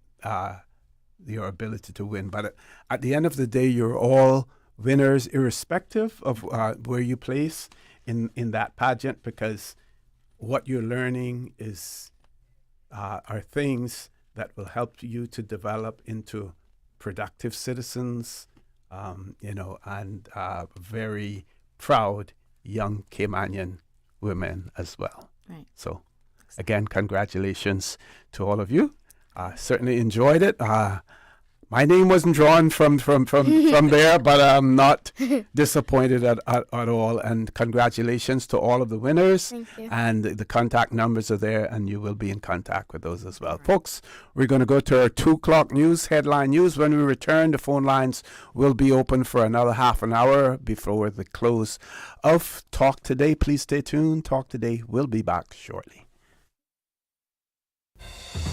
your ability to win. But at the end of the day, you're all winners, irrespective of where you place in that pageant, because what you're learning are things that will help you to develop into productive citizens, and very proud young Caymanian women as well. Right. So, again, congratulations to all of you. Certainly enjoyed it. My name wasn't drawn from there, but I'm not disappointed at all. And congratulations to all of the winners. Thank you. And the contact numbers are there, and you will be in contact with those as well. Folks, we're going to go to our 2 o'clock news, headline news. When we return, the phone lines will be open for another half an hour before the close of Talk Today. Please stay tuned. Talk Today will be back shortly.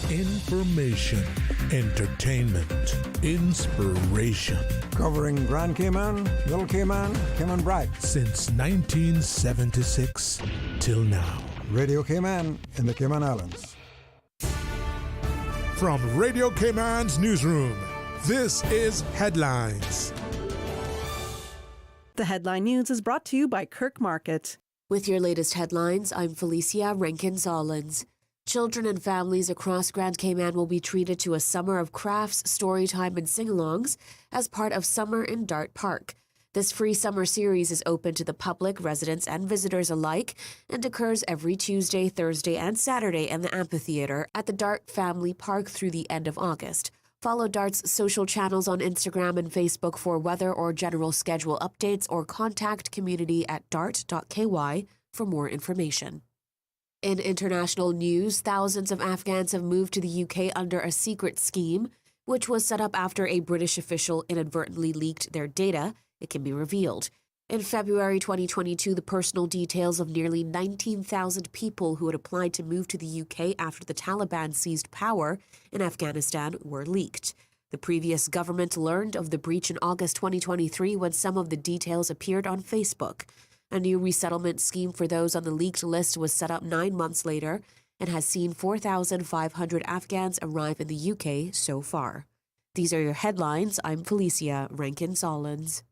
Information, entertainment, inspiration. Covering Grand Cayman, Little Cayman, Cayman-Bright. Since 1976 till now. Radio Cayman in the Cayman Islands. From Radio Cayman's newsroom, this is Headlines. The Headline News is brought to you by Kirk Market. With your latest headlines, I'm Felicia Rankin-Zollins. Children and families across Grand Cayman will be treated to a summer of crafts, storytime, and sing-alongs as part of Summer in Dart Park. This free summer series is open to the public, residents, and visitors alike and occurs every Tuesday, Thursday, and Saturday in the amphitheater at the Dart Family Park through the end of August. Follow Dart's social channels on Instagram and Facebook for weather or general schedule updates, or contact community@dart.ky for more information. In international news, thousands of Afghans have moved to the UK under a secret scheme, which was set up after a British official inadvertently leaked their data. It can be revealed. In February 2022, the personal details of nearly 19,000 people who had applied to move to the UK after the Taliban seized power in Afghanistan were leaked. The previous government learned of the breach in August 2023 when some of the details appeared on Facebook. A new resettlement scheme for those on the leaked list was set up 9 months later and has seen 4,500 Afghans arrive in the UK so far. These are your headlines. I'm Felicia Rankin-Zollins.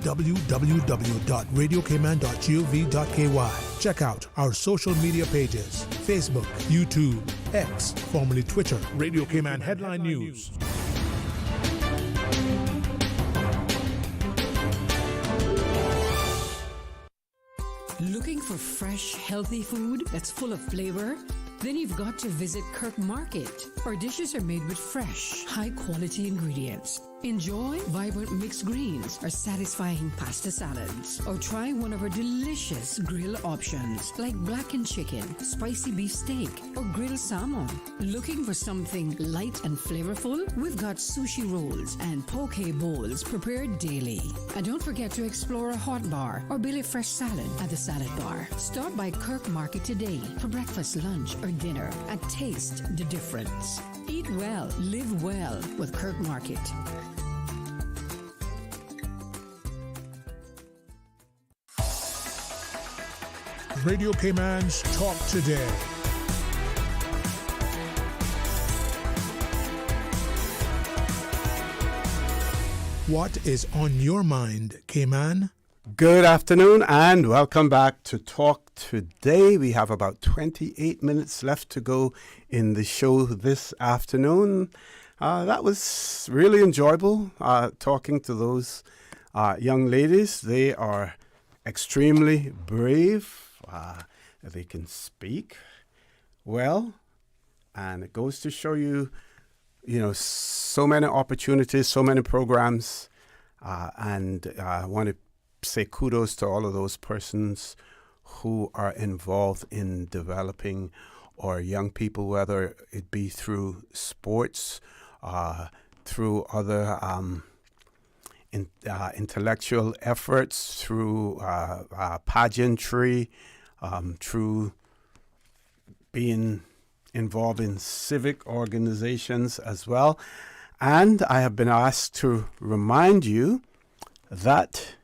www.radiocayman.gov.ky. Check out our social media pages: Facebook, YouTube, X, formerly Twitter, Radio Cayman Headline News. Looking for fresh, healthy food that's full of flavor? Then you've got to visit Kirk Market. Our dishes are made with fresh, high-quality ingredients. Enjoy vibrant mixed greens or satisfying pasta salads. Or try one of our delicious grill options like blackened chicken, spicy beef steak, or grilled salmon. Looking for something light and flavorful? We've got sushi rolls and poke bowls prepared daily. And don't forget to explore a hot bar or Billy Fresh salad at the salad bar. Stop by Kirk Market today for breakfast, lunch, or dinner and taste the difference. Eat well, live well with Kirk Market. Radio Cayman's Talk Today. What is on your mind, Cayman? Good afternoon and welcome back to Talk Today. We have about 28 minutes left to go in the show this afternoon. That was really enjoyable, talking to those young ladies. They are extremely brave. They can speak well, and it goes to show you, so many opportunities, so many programs, and I want to say kudos to all of those persons who are involved in developing our young people, whether it be through sports, through other intellectual efforts, through pageantry, through being involved in civic organizations as well. And I have been asked to remind you that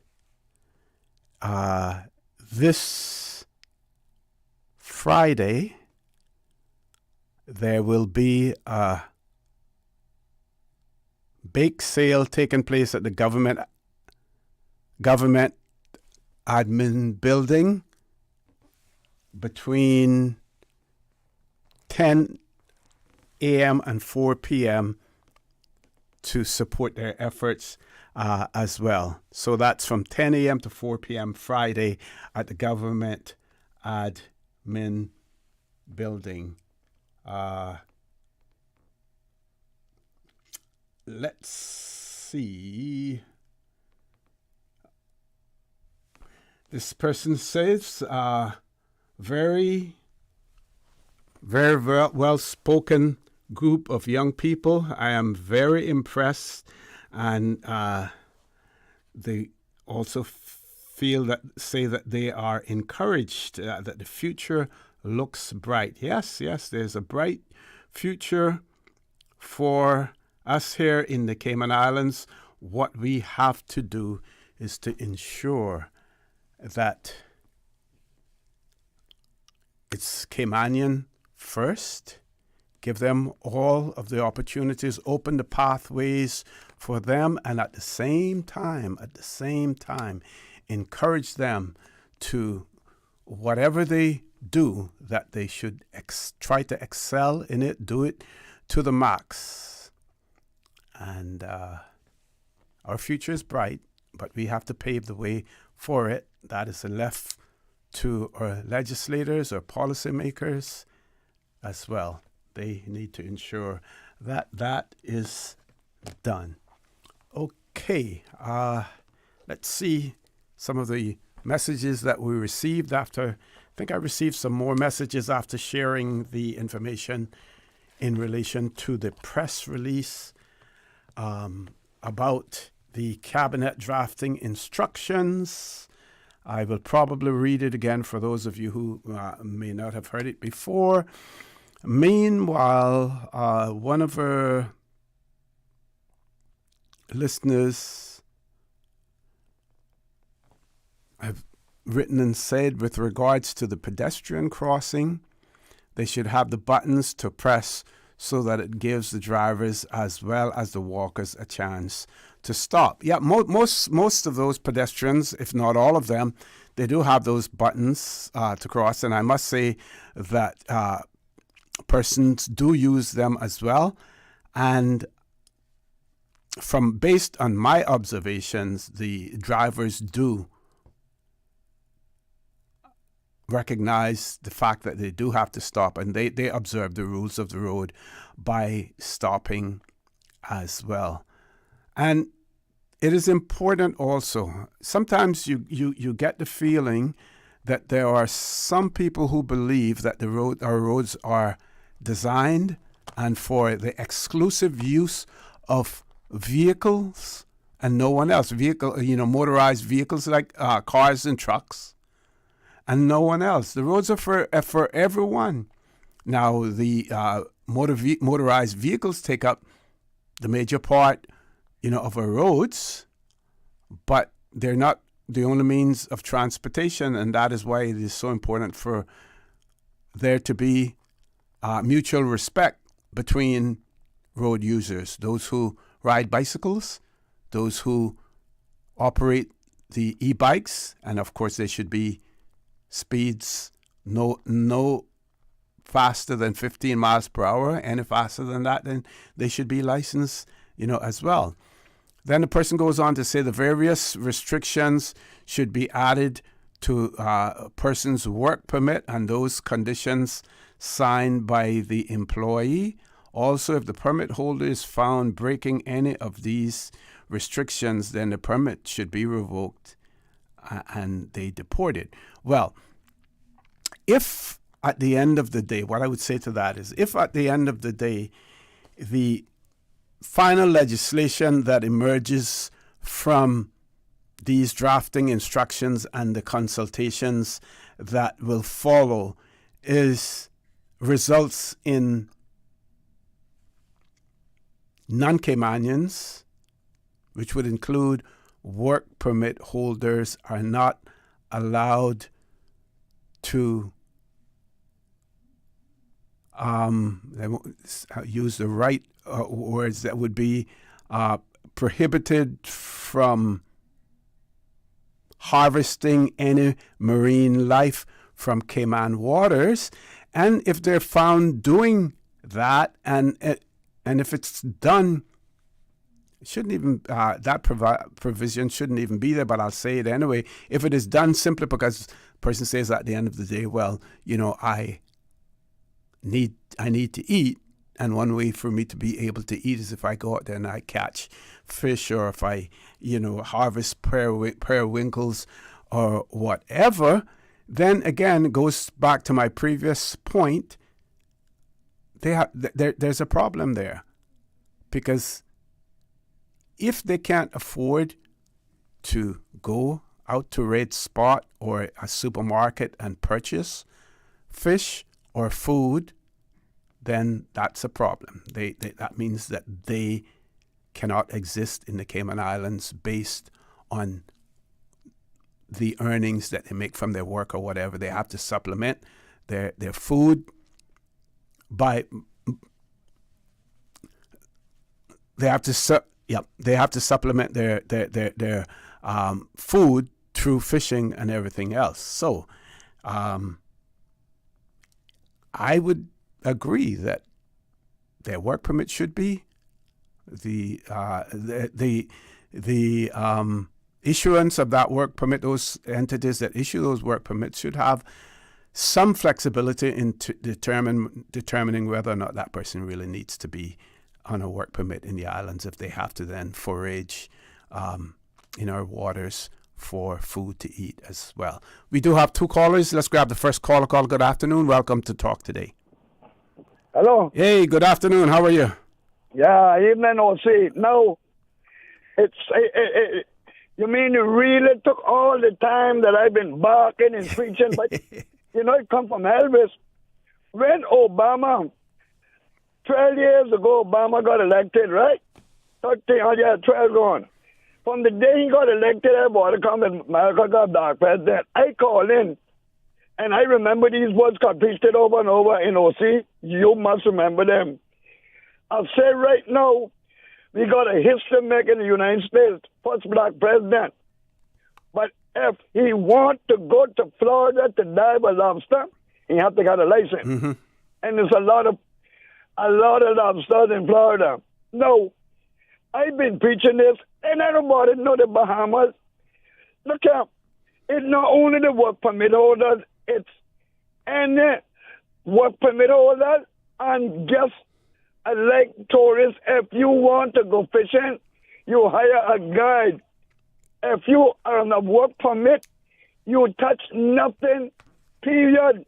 this Friday there will be a bake sale taking place at the government admin building between 10 a.m. and 4 p.m. to support their efforts as well. So that's from 10 a.m. to 4 p.m. Friday at the government admin building. Let's see. This person says, very well-spoken group of young people. I am very impressed, and they also say that they are encouraged, that the future looks bright. Yes, there's a bright future for us here in the Cayman Islands. What we have to do is to ensure that it's Caymanian first, give them all of the opportunities, open the pathways for them, and at the same time, encourage them to whatever they do, that they should try to excel in it, do it to the max. And our future is bright, but we have to pave the way for it. That is left to our legislators or policymakers as well. They need to ensure that that is done. Okay, let's see some of the messages that we received after. I think I received some more messages after sharing the information in relation to the press release about the cabinet drafting instructions. I will probably read it again for those of you who may not have heard it before. Meanwhile, one of our listeners have written and said, with regards to the pedestrian crossing, they should have the buttons to press so that it gives the drivers as well as the walkers a chance to stop. Yeah, most of those pedestrians, if not all of them, they do have those buttons to cross, and I must say that persons do use them as well. And based on my observations, the drivers do recognize the fact that they do have to stop, and they observe the rules of the road by stopping as well. And it is important also. Sometimes you get the feeling that there are some people who believe that our roads are designed and for the exclusive use of vehicles and no one else. Motorized vehicles like cars and trucks, and no one else. The roads are for everyone. Now, the motorized vehicles take up the major part, of our roads, but they're not the only means of transportation, and that is why it is so important for there to be mutual respect between road users, those who ride bicycles, those who operate the e-bikes, and of course there should be speeds no faster than 15 miles per hour. Any faster than that, then they should be licensed, as well. Then the person goes on to say the various restrictions should be added to a person's work permit and those conditions signed by the employee. Also, if the permit holder is found breaking any of these restrictions, then the permit should be revoked and they deported. Well, if at the end of the day, what I would say to that is, if at the end of the day, the final legislation that emerges from these drafting instructions and the consultations that will follow results in non-Caymanians, which would include work permit holders, are not allowed to use the right words that would be prohibited from harvesting any marine life from Cayman waters. And if they're found doing that, and if it's done, it shouldn't even that provision shouldn't even be there. But I'll say it anyway. If it is done simply because the person says at the end of the day, well, I need to eat, and one way for me to be able to eat is if I go out there and I catch fish, or if I harvest periwinkles or whatever. Then again, it goes back to my previous point. There's a problem there, because if they can't afford to go out to Red Spot or a supermarket and purchase fish or food, then that's a problem. That means that they cannot exist in the Cayman Islands based on the earnings that they make from their work or whatever. They have to supplement their food by they have to supplement their food through fishing and everything else. So I would agree that their work permit should be the issuance of that work permit. Those entities that issue those work permits should have some flexibility in determining whether or not that person really needs to be on a work permit in the islands, if they have to then forage in our waters for food to eat as well. We do have two callers. Let's grab the first caller. Good afternoon. Welcome to Talk Today. Hello. Hey, good afternoon. How are you? Yeah, evening, OC. No, you mean you really took all the time that I've been barking and preaching, but it come from Elvis. When Obama, 12 years ago, Obama got elected, right? 12 going. From the day he got elected, I bought a comment, America got dark president. I called in, and I remember these words got preached over and over in OC. You must remember them. I'll say right now, we got a history maker in the United States, first black president. But if he want to go to Florida to dive a lobster, he have to get a license. Mm-hmm. And there's a lot of lobsters in Florida. No, I've been preaching this, and everybody know the Bahamas. Look out, it's not only the work permit holders, it's any work permit holders and just like tourists. If you want to go fishing, you hire a guide. If you are on a work permit, you touch nothing, period.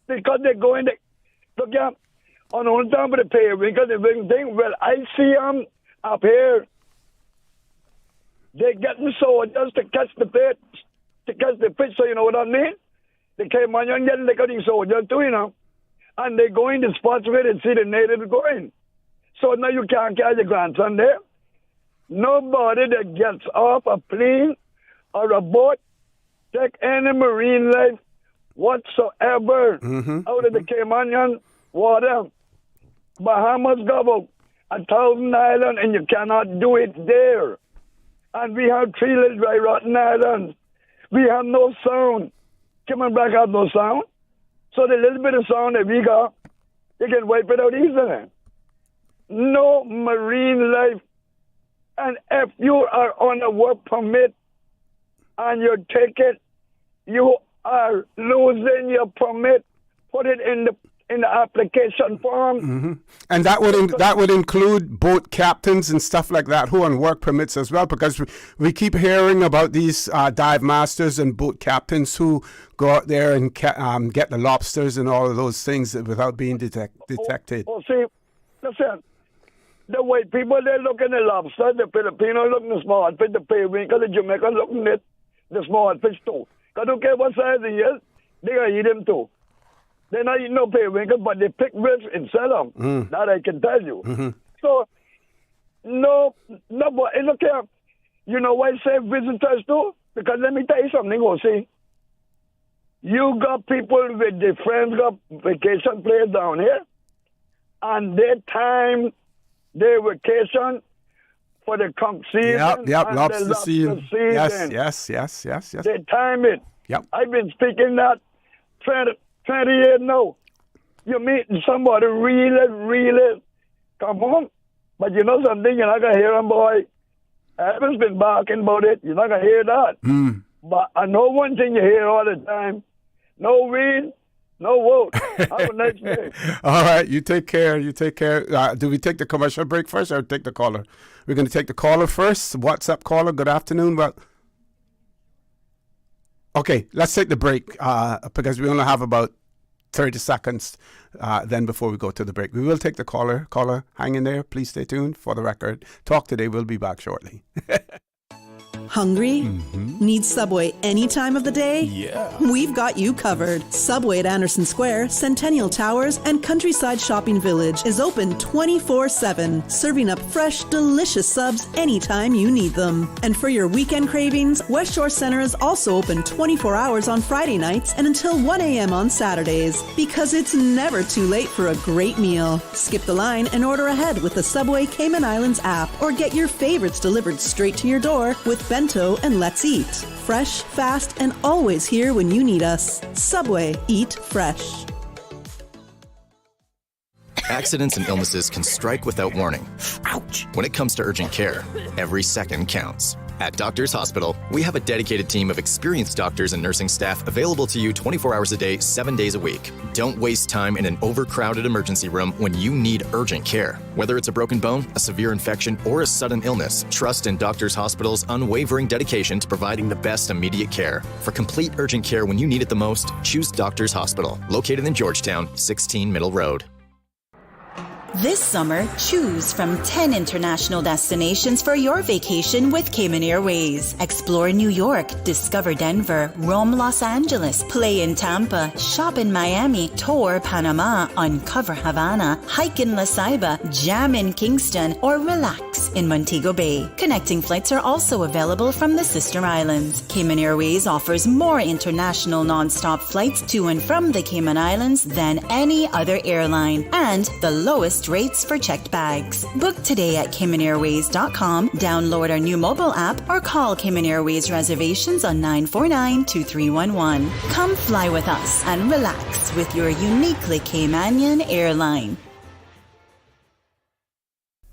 Because they're going to, look at, on top of the pay, because they think, well, I see them up here. They're getting soldiers to catch the fish, so you know what I mean? They came on and getting like these soldiers too, you know. And they go in the spots where they see the natives going. So now you can't carry your grandson there. Nobody that gets off a plane or a boat, take any marine life whatsoever out of the Cayman water. Bahamas got 1,000 islands and you cannot do it there. And we have 3 little dry rotten islands. We have no sound. Cayman Brac have no sound. So the little bit of sound that we got, you can wipe it out easily. No marine life. And if you are on a work permit and you take it, you are losing your permit. Put it in the application form. And that would include boat captains and stuff like that who are on work permits as well, because we keep hearing about these dive masters and boat captains who go out there and get the lobsters and all of those things without being detected. See, listen, the white people, they look at the lobster, the Filipino look at the small fish, the periwinkle, the Jamaican looking at the small fish too. I don't care what size he is, they gonna eat them too. They're not eating no periwinkle, but they pick ribs and sell them. That I can tell you. So, no, but look here. You know why I say visitors too? Because let me tell you something, see. You got people with their friends got vacation place down here, and their time, their vacation for the conch season. Yep, and lobster the season. Yes. They time it. Yep. I've been speaking that 20 years now. You're meeting somebody really, come on. But you know something, you're not going to hear them, boy. Evan's been barking about it. You're not going to hear that. But I know one thing you hear all the time. No weed, no vote. Have a nice day. All right, you take care. Do we take the commercial break first or take the caller? We're going to take the caller first. WhatsApp caller, good afternoon. Well, okay, let's take the break because we only have about 30 seconds then before we go to the break. We will take the caller. Caller, hang in there. Please stay tuned for the record. Talk today. We'll be back shortly. Hungry? Need Subway any time of the day? Yeah. We've got you covered. Subway at Anderson Square, Centennial Towers, and Countryside Shopping Village is open 24/7, serving up fresh, delicious subs anytime you need them. And for your weekend cravings, West Shore Center is also open 24 hours on Friday nights and until 1 a.m. on Saturdays, because it's never too late for a great meal. Skip the line and order ahead with the Subway Cayman Islands app, or get your favorites delivered straight to your door with Bento and Let's Eat. Fresh, fast, and always here when you need us. Subway. Eat fresh. Accidents and illnesses can strike without warning. Ouch! When it comes to urgent care, every second counts. At Doctors Hospital, we have a dedicated team of experienced doctors and nursing staff available to you 24 hours a day, 7 days a week. Don't waste time in an overcrowded emergency room when you need urgent care. Whether it's a broken bone, a severe infection, or a sudden illness, trust in Doctors Hospital's unwavering dedication to providing the best immediate care. For complete urgent care when you need it the most, choose Doctors Hospital, located in Georgetown, 16 Middle Road. This summer, choose from 10 international destinations for your vacation with Cayman Airways. Explore New York, discover Denver, roam Los Angeles, play in Tampa, shop in Miami, tour Panama, uncover Havana, hike in La Ceiba, jam in Kingston, or relax in Montego Bay. Connecting flights are also available from the sister islands. Cayman Airways offers more international non-stop flights to and from the Cayman Islands than any other airline, and the lowest rates for checked bags. Book today at CaymanAirways.com, download our new mobile app, or call Cayman Airways reservations on 949-2311. Come fly with us and relax with your uniquely Caymanian airline.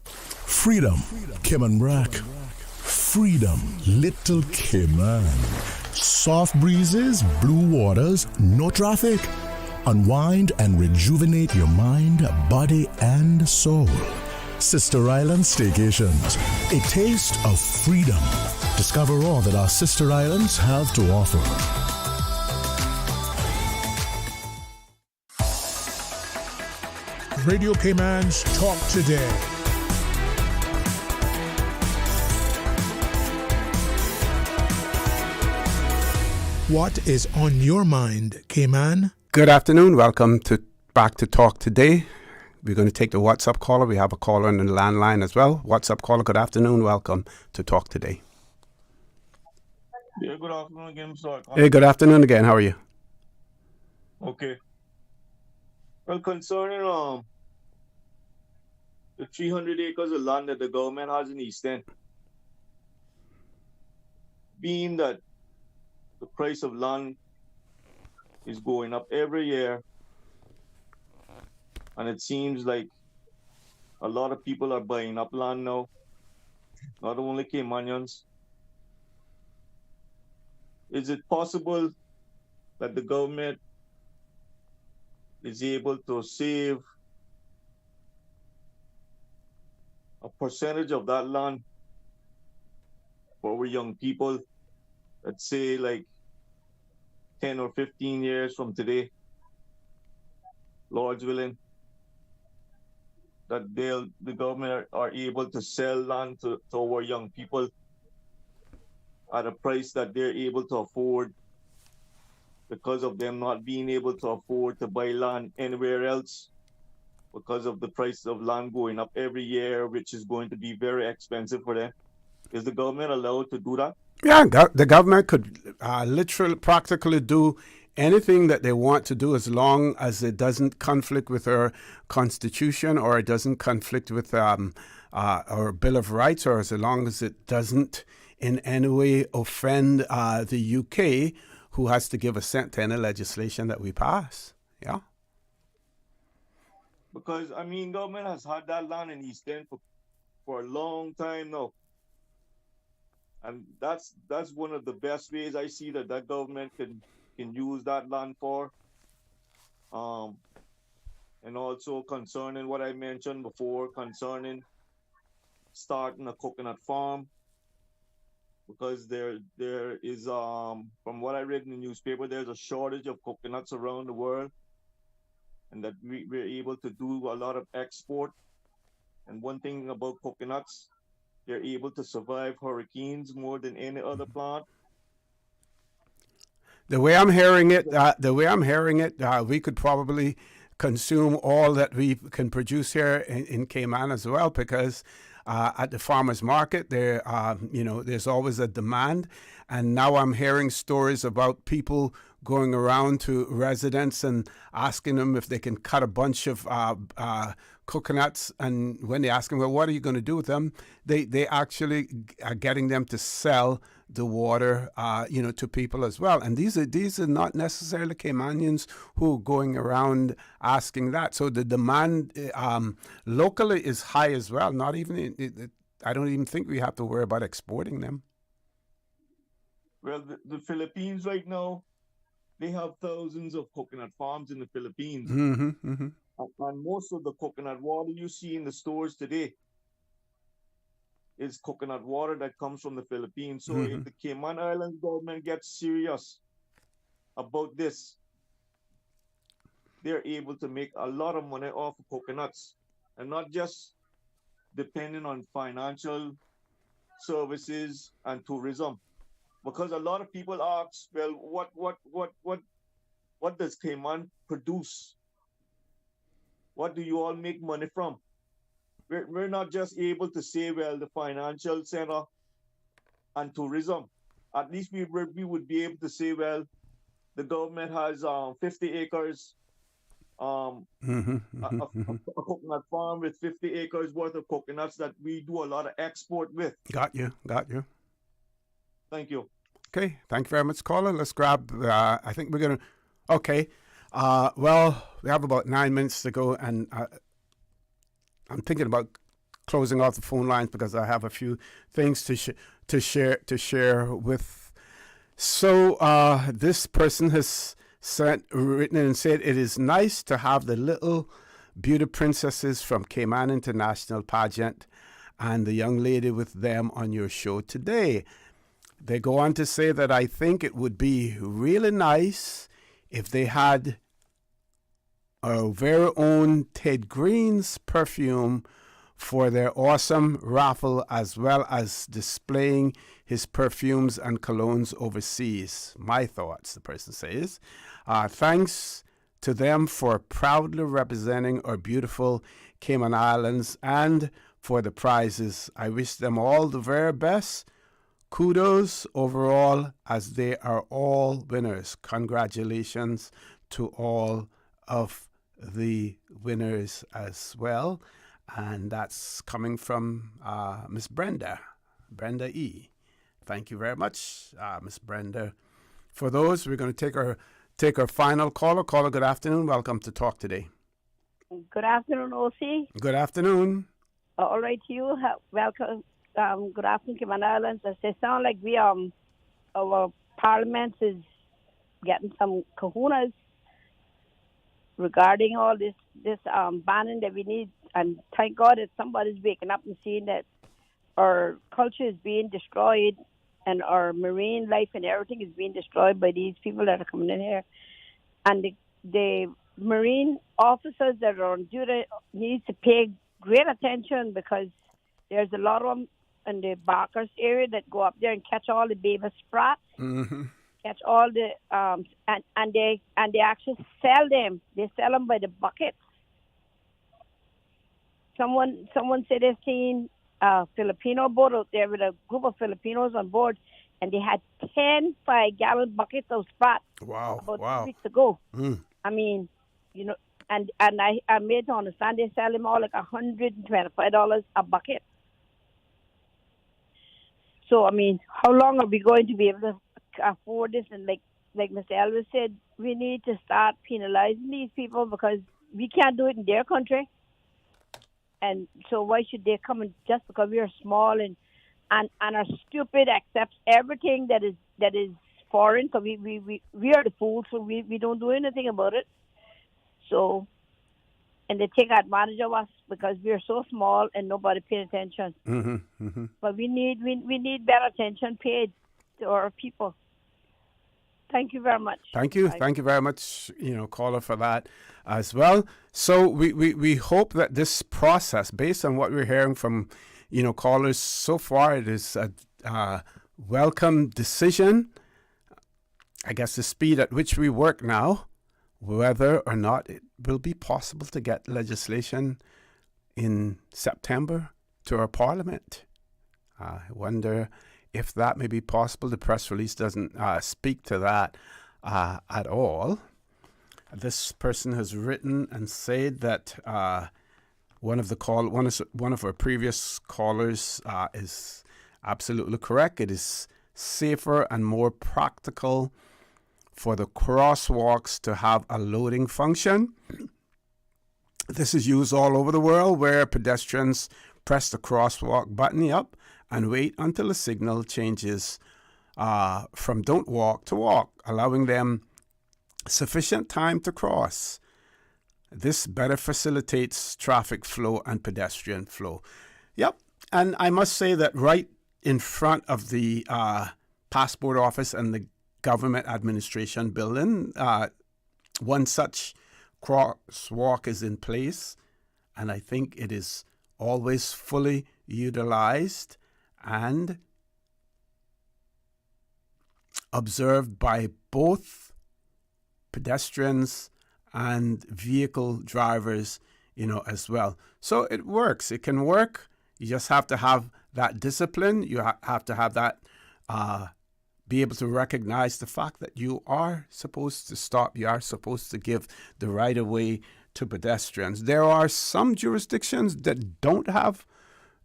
Freedom, Cayman Brac. Freedom, Little Cayman. Soft breezes, blue waters, no traffic. Unwind and rejuvenate your mind, body, and soul. Sister Island Staycations, a taste of freedom. Discover all that our sister islands have to offer. Radio Cayman's Talk Today. What is on your mind, Cayman? Good afternoon. Welcome back to Talk Today. We're going to take the WhatsApp caller. We have a caller on the landline as well. WhatsApp caller, good afternoon. Welcome to Talk Today. Yeah, good afternoon again, sir. Hey, good afternoon again. How are you? Okay. Well, concerning the 300 acres of land that the government has in East End, being that the price of land is going up every year, and it seems like a lot of people are buying up land now, not only Caymanians. Is it possible that the government is able to save a percentage of that land for our young people, let's say like 10 or 15 years from today, Lord's willing, that the government are able to sell land to our young people at a price that they're able to afford, because of them not being able to afford to buy land anywhere else because of the price of land going up every year, which is going to be very expensive for them. Is the government allowed to do that? Yeah, the government could literally, practically do anything that they want to do as long as it doesn't conflict with our Constitution, or it doesn't conflict with our Bill of Rights, or as long as it doesn't in any way offend the UK, who has to give assent to any legislation that we pass. Yeah. Because, I mean, government has had that land in East End for a long time now. And that's one of the best ways I see that government can use that land for. And also concerning what I mentioned before, concerning starting a coconut farm, because there is, from what I read in the newspaper, there's a shortage of coconuts around the world, and that we're able to do a lot of export. And one thing about coconuts, they're able to survive hurricanes more than any other plant. The way I'm hearing it, we could probably consume all that we can produce here in Cayman as well, because at the farmers market, there's always a demand. And now I'm hearing stories about people going around to residents and asking them if they can cut a bunch of coconuts. And when they ask them, well, what are you going to do with them? They actually are getting them to sell the water, to people as well. And these are not necessarily Caymanians who are going around asking that. So the demand locally is high as well. Not even, I don't even think we have to worry about exporting them. Well, the Philippines right now, they have thousands of coconut farms in the Philippines. Mm-hmm, mm-hmm. And most of the coconut water you see in the stores today is coconut water that comes from the Philippines. So if the Cayman Islands government gets serious about this, they're able to make a lot of money off of coconuts, and not just depending on financial services and tourism. Because a lot of people ask, well, what does Cayman produce? What do you all make money from? We're not just able to say, well, the financial center and tourism. At least we would be able to say, well, the government has 50 acres, a coconut farm with 50 acres worth of coconuts that we do a lot of export with. Got you. Thank you. Okay, thank you very much, caller. Let's grab, I think we're going to, okay. Well, we have about 9 minutes to go, and I'm thinking about closing off the phone lines because I have a few things to share with. So this person has written and said, it is nice to have the little beauty princesses from Cayman International Pageant and the young lady with them on your show today. They go on to say that I think it would be really nice if they had our very own Ted Green's perfume for their awesome raffle, as well as displaying his perfumes and colognes overseas. My thoughts, the person says. Thanks to them for proudly representing our beautiful Cayman Islands and for the prizes. I wish them all the very best. Kudos overall, as they are all winners. Congratulations to all of the winners as well. And that's coming from Miss Brenda E. Thank you very much, Miss Brenda. For those, we're going to take our final caller. Caller, good afternoon. Welcome to Talk Today. Good afternoon, OC. Good afternoon. All right, to you. Welcome. Good afternoon, Cayman Islands. It sounds like our parliament is getting some kahunas regarding all this banning that we need. And thank God that somebody's waking up and seeing that our culture is being destroyed and our marine life and everything is being destroyed by these people that are coming in here. And the marine officers that are on duty need to pay great attention, because there's a lot of them in the Barkers area that go up there and catch all the baby sprats, catch all the and they actually sell them. They sell them by the bucket. Someone said they've seen a Filipino boat out there with a group of Filipinos on board, and they had 10 5-gallon buckets of sprats. Wow! About 2 wow. weeks ago. Mm. I mean, you know, and I made to understand they sell them all like $125 a bucket. So I mean, how long are we going to be able to afford this? And like Mr. Elvis said, we need to start penalizing these people, because we can't do it in their country. And so why should they come in just because we are small and are stupid, accepts everything that is foreign? Because we are the fools, so we don't do anything about it. So, and they take advantage of us because we are so small and nobody pays attention. Mm-hmm, mm-hmm. But we need better attention paid to our people. Thank you very much. Thank you. Thank you very much, caller, for that as well. So we hope that this process, based on what we're hearing from, callers so far, it is a welcome decision. I guess the speed at which we work now, whether or not it will be possible to get legislation in September to our parliament. I wonder if that may be possible. The press release doesn't speak to that at all. This person has written and said that one of our previous callers is absolutely correct. It is safer and more practical for the crosswalks to have a loading function. This is used all over the world, where pedestrians press the crosswalk button up and wait until the signal changes from don't walk to walk, allowing them sufficient time to cross. This better facilitates traffic flow and pedestrian flow. Yep, and I must say that right in front of the passport office and the government administration building, one such crosswalk is in place, and I think it is always fully utilized and observed by both pedestrians and vehicle drivers, as well. So it works. It can work. You just have to have that discipline. You have to have that, be able to recognize the fact that you are supposed to stop. You are supposed to give the right of way to pedestrians. There are some jurisdictions that don't have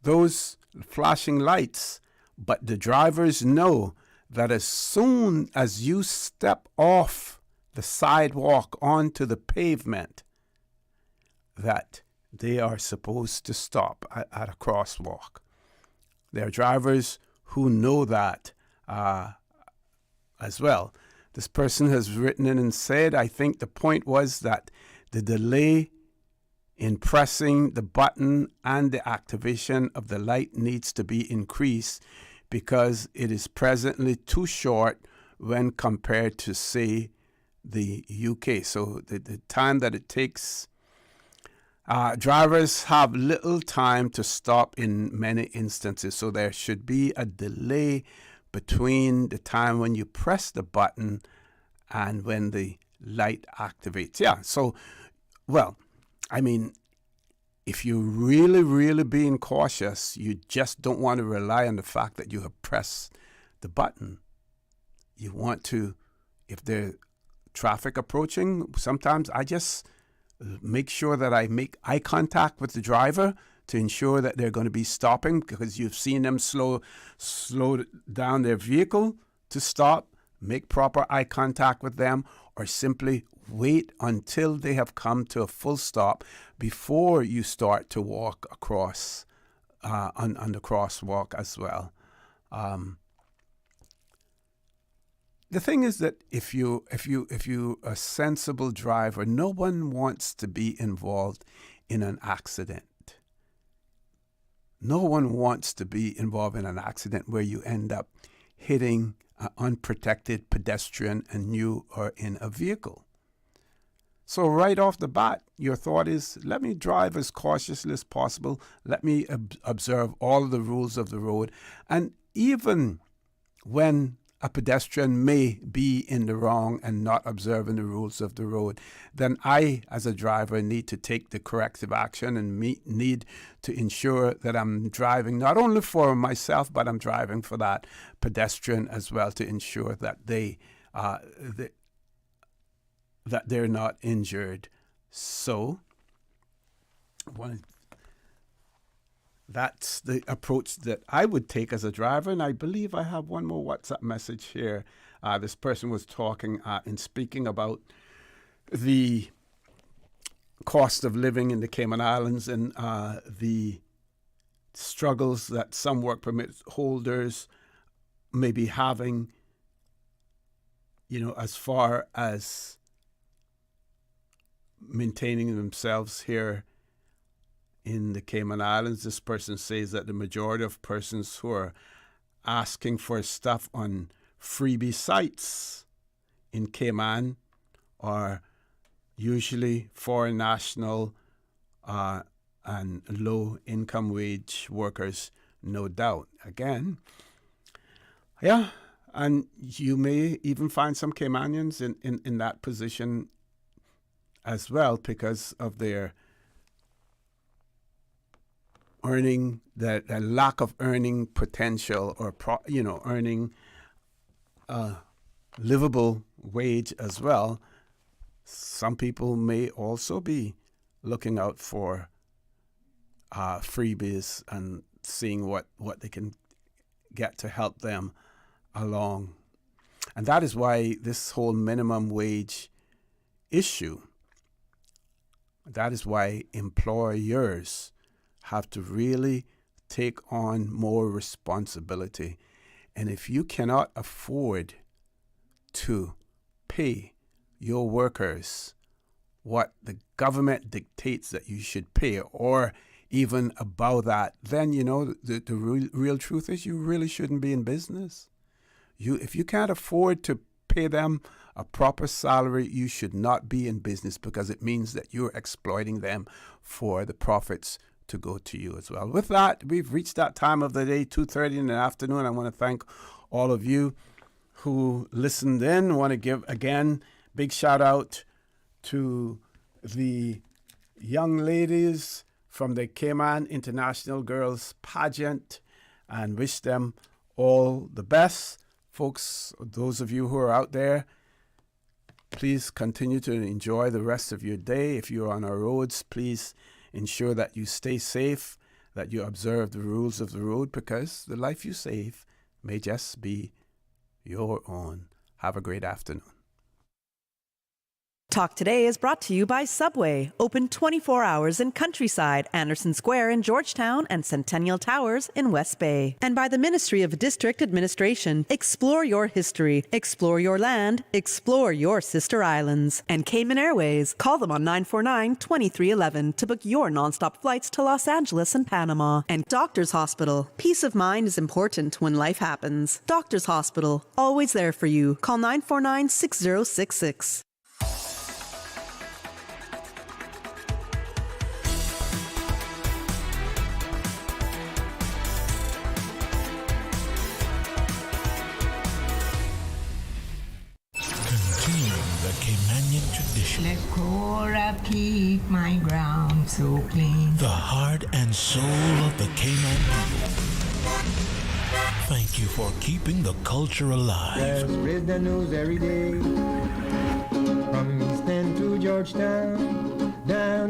those flashing lights, but the drivers know that as soon as you step off the sidewalk onto the pavement, that they are supposed to stop at a crosswalk. There are drivers who know that as well. This person has written in and said, I think the point was that the delay in pressing the button, and the activation of the light needs to be increased because it is presently too short when compared to, say, the UK. So the time that it takes, drivers have little time to stop in many instances. So there should be a delay between the time when you press the button and when the light activates. Yeah, so, well, I mean, if you're really, really being cautious, you just don't want to rely on the fact that you have pressed the button. You want to, if there's traffic approaching, sometimes I just make sure that I make eye contact with the driver to ensure that they're going to be stopping, because you've seen them slow down their vehicle to stop. Make proper eye contact with them, or simply wait until they have come to a full stop before you start to walk across on the crosswalk as well. The thing is that if you a sensible driver, no one wants to be involved in an accident. No one wants to be involved in an accident where you end up hitting an unprotected pedestrian and you are in a vehicle. So right off the bat, your thought is, let me drive as cautiously as possible. Let me observe all of the rules of the road. And even when a pedestrian may be in the wrong and not observing the rules of the road, then I, as a driver, need to take the corrective action and need to ensure that I'm driving not only for myself, but I'm driving for that pedestrian as well, to ensure that that they're not injured. So, that's the approach that I would take as a driver. And I believe I have one more WhatsApp message here. This person was talking and speaking about the cost of living in the Cayman Islands and the struggles that some work permit holders may be having, as far as maintaining themselves here in the Cayman Islands. This person says that the majority of persons who are asking for stuff on freebie sites in Cayman are usually foreign national and low-income wage workers, no doubt. Again, yeah, and you may even find some Caymanians in that position as well, because of their earning, the lack of earning potential, or earning a livable wage as well. Some people may also be looking out for freebies and seeing what they can get to help them along. And that is why this whole minimum wage issue, that is why employers have to really take on more responsibility. And if you cannot afford to pay your workers what the government dictates that you should pay, or even above that, then the real truth is you really shouldn't be in business. If you can't afford to pay them a proper salary, you should not be in business, because it means that you're exploiting them for the profits to go to you as well. With that, we've reached that time of the day, 2:30 in the afternoon. I want to thank all of you who listened in. I want to give, again, big shout out to the young ladies from the Cayman International Girls Pageant and wish them all the best. Folks, those of you who are out there, please continue to enjoy the rest of your day. If you're on our roads, please ensure that you stay safe, that you observe the rules of the road, because the life you save may just be your own. Have a great afternoon. Talk Today is brought to you by Subway, open 24 hours in Countryside, Anderson Square in Georgetown, and Centennial Towers in West Bay. And by the Ministry of District Administration. Explore your history, explore your land, explore your sister islands. And Cayman Airways. Call them on 949-2311 to book your nonstop flights to Los Angeles and Panama. And Doctors Hospital. Peace of mind is important when life happens. Doctors Hospital, always there for you. Call 949-6066. Let Cora keep my ground so clean. The heart and soul of the Cayman people. Thank you for keeping the culture alive. Spread the news every day. From East End to Georgetown, down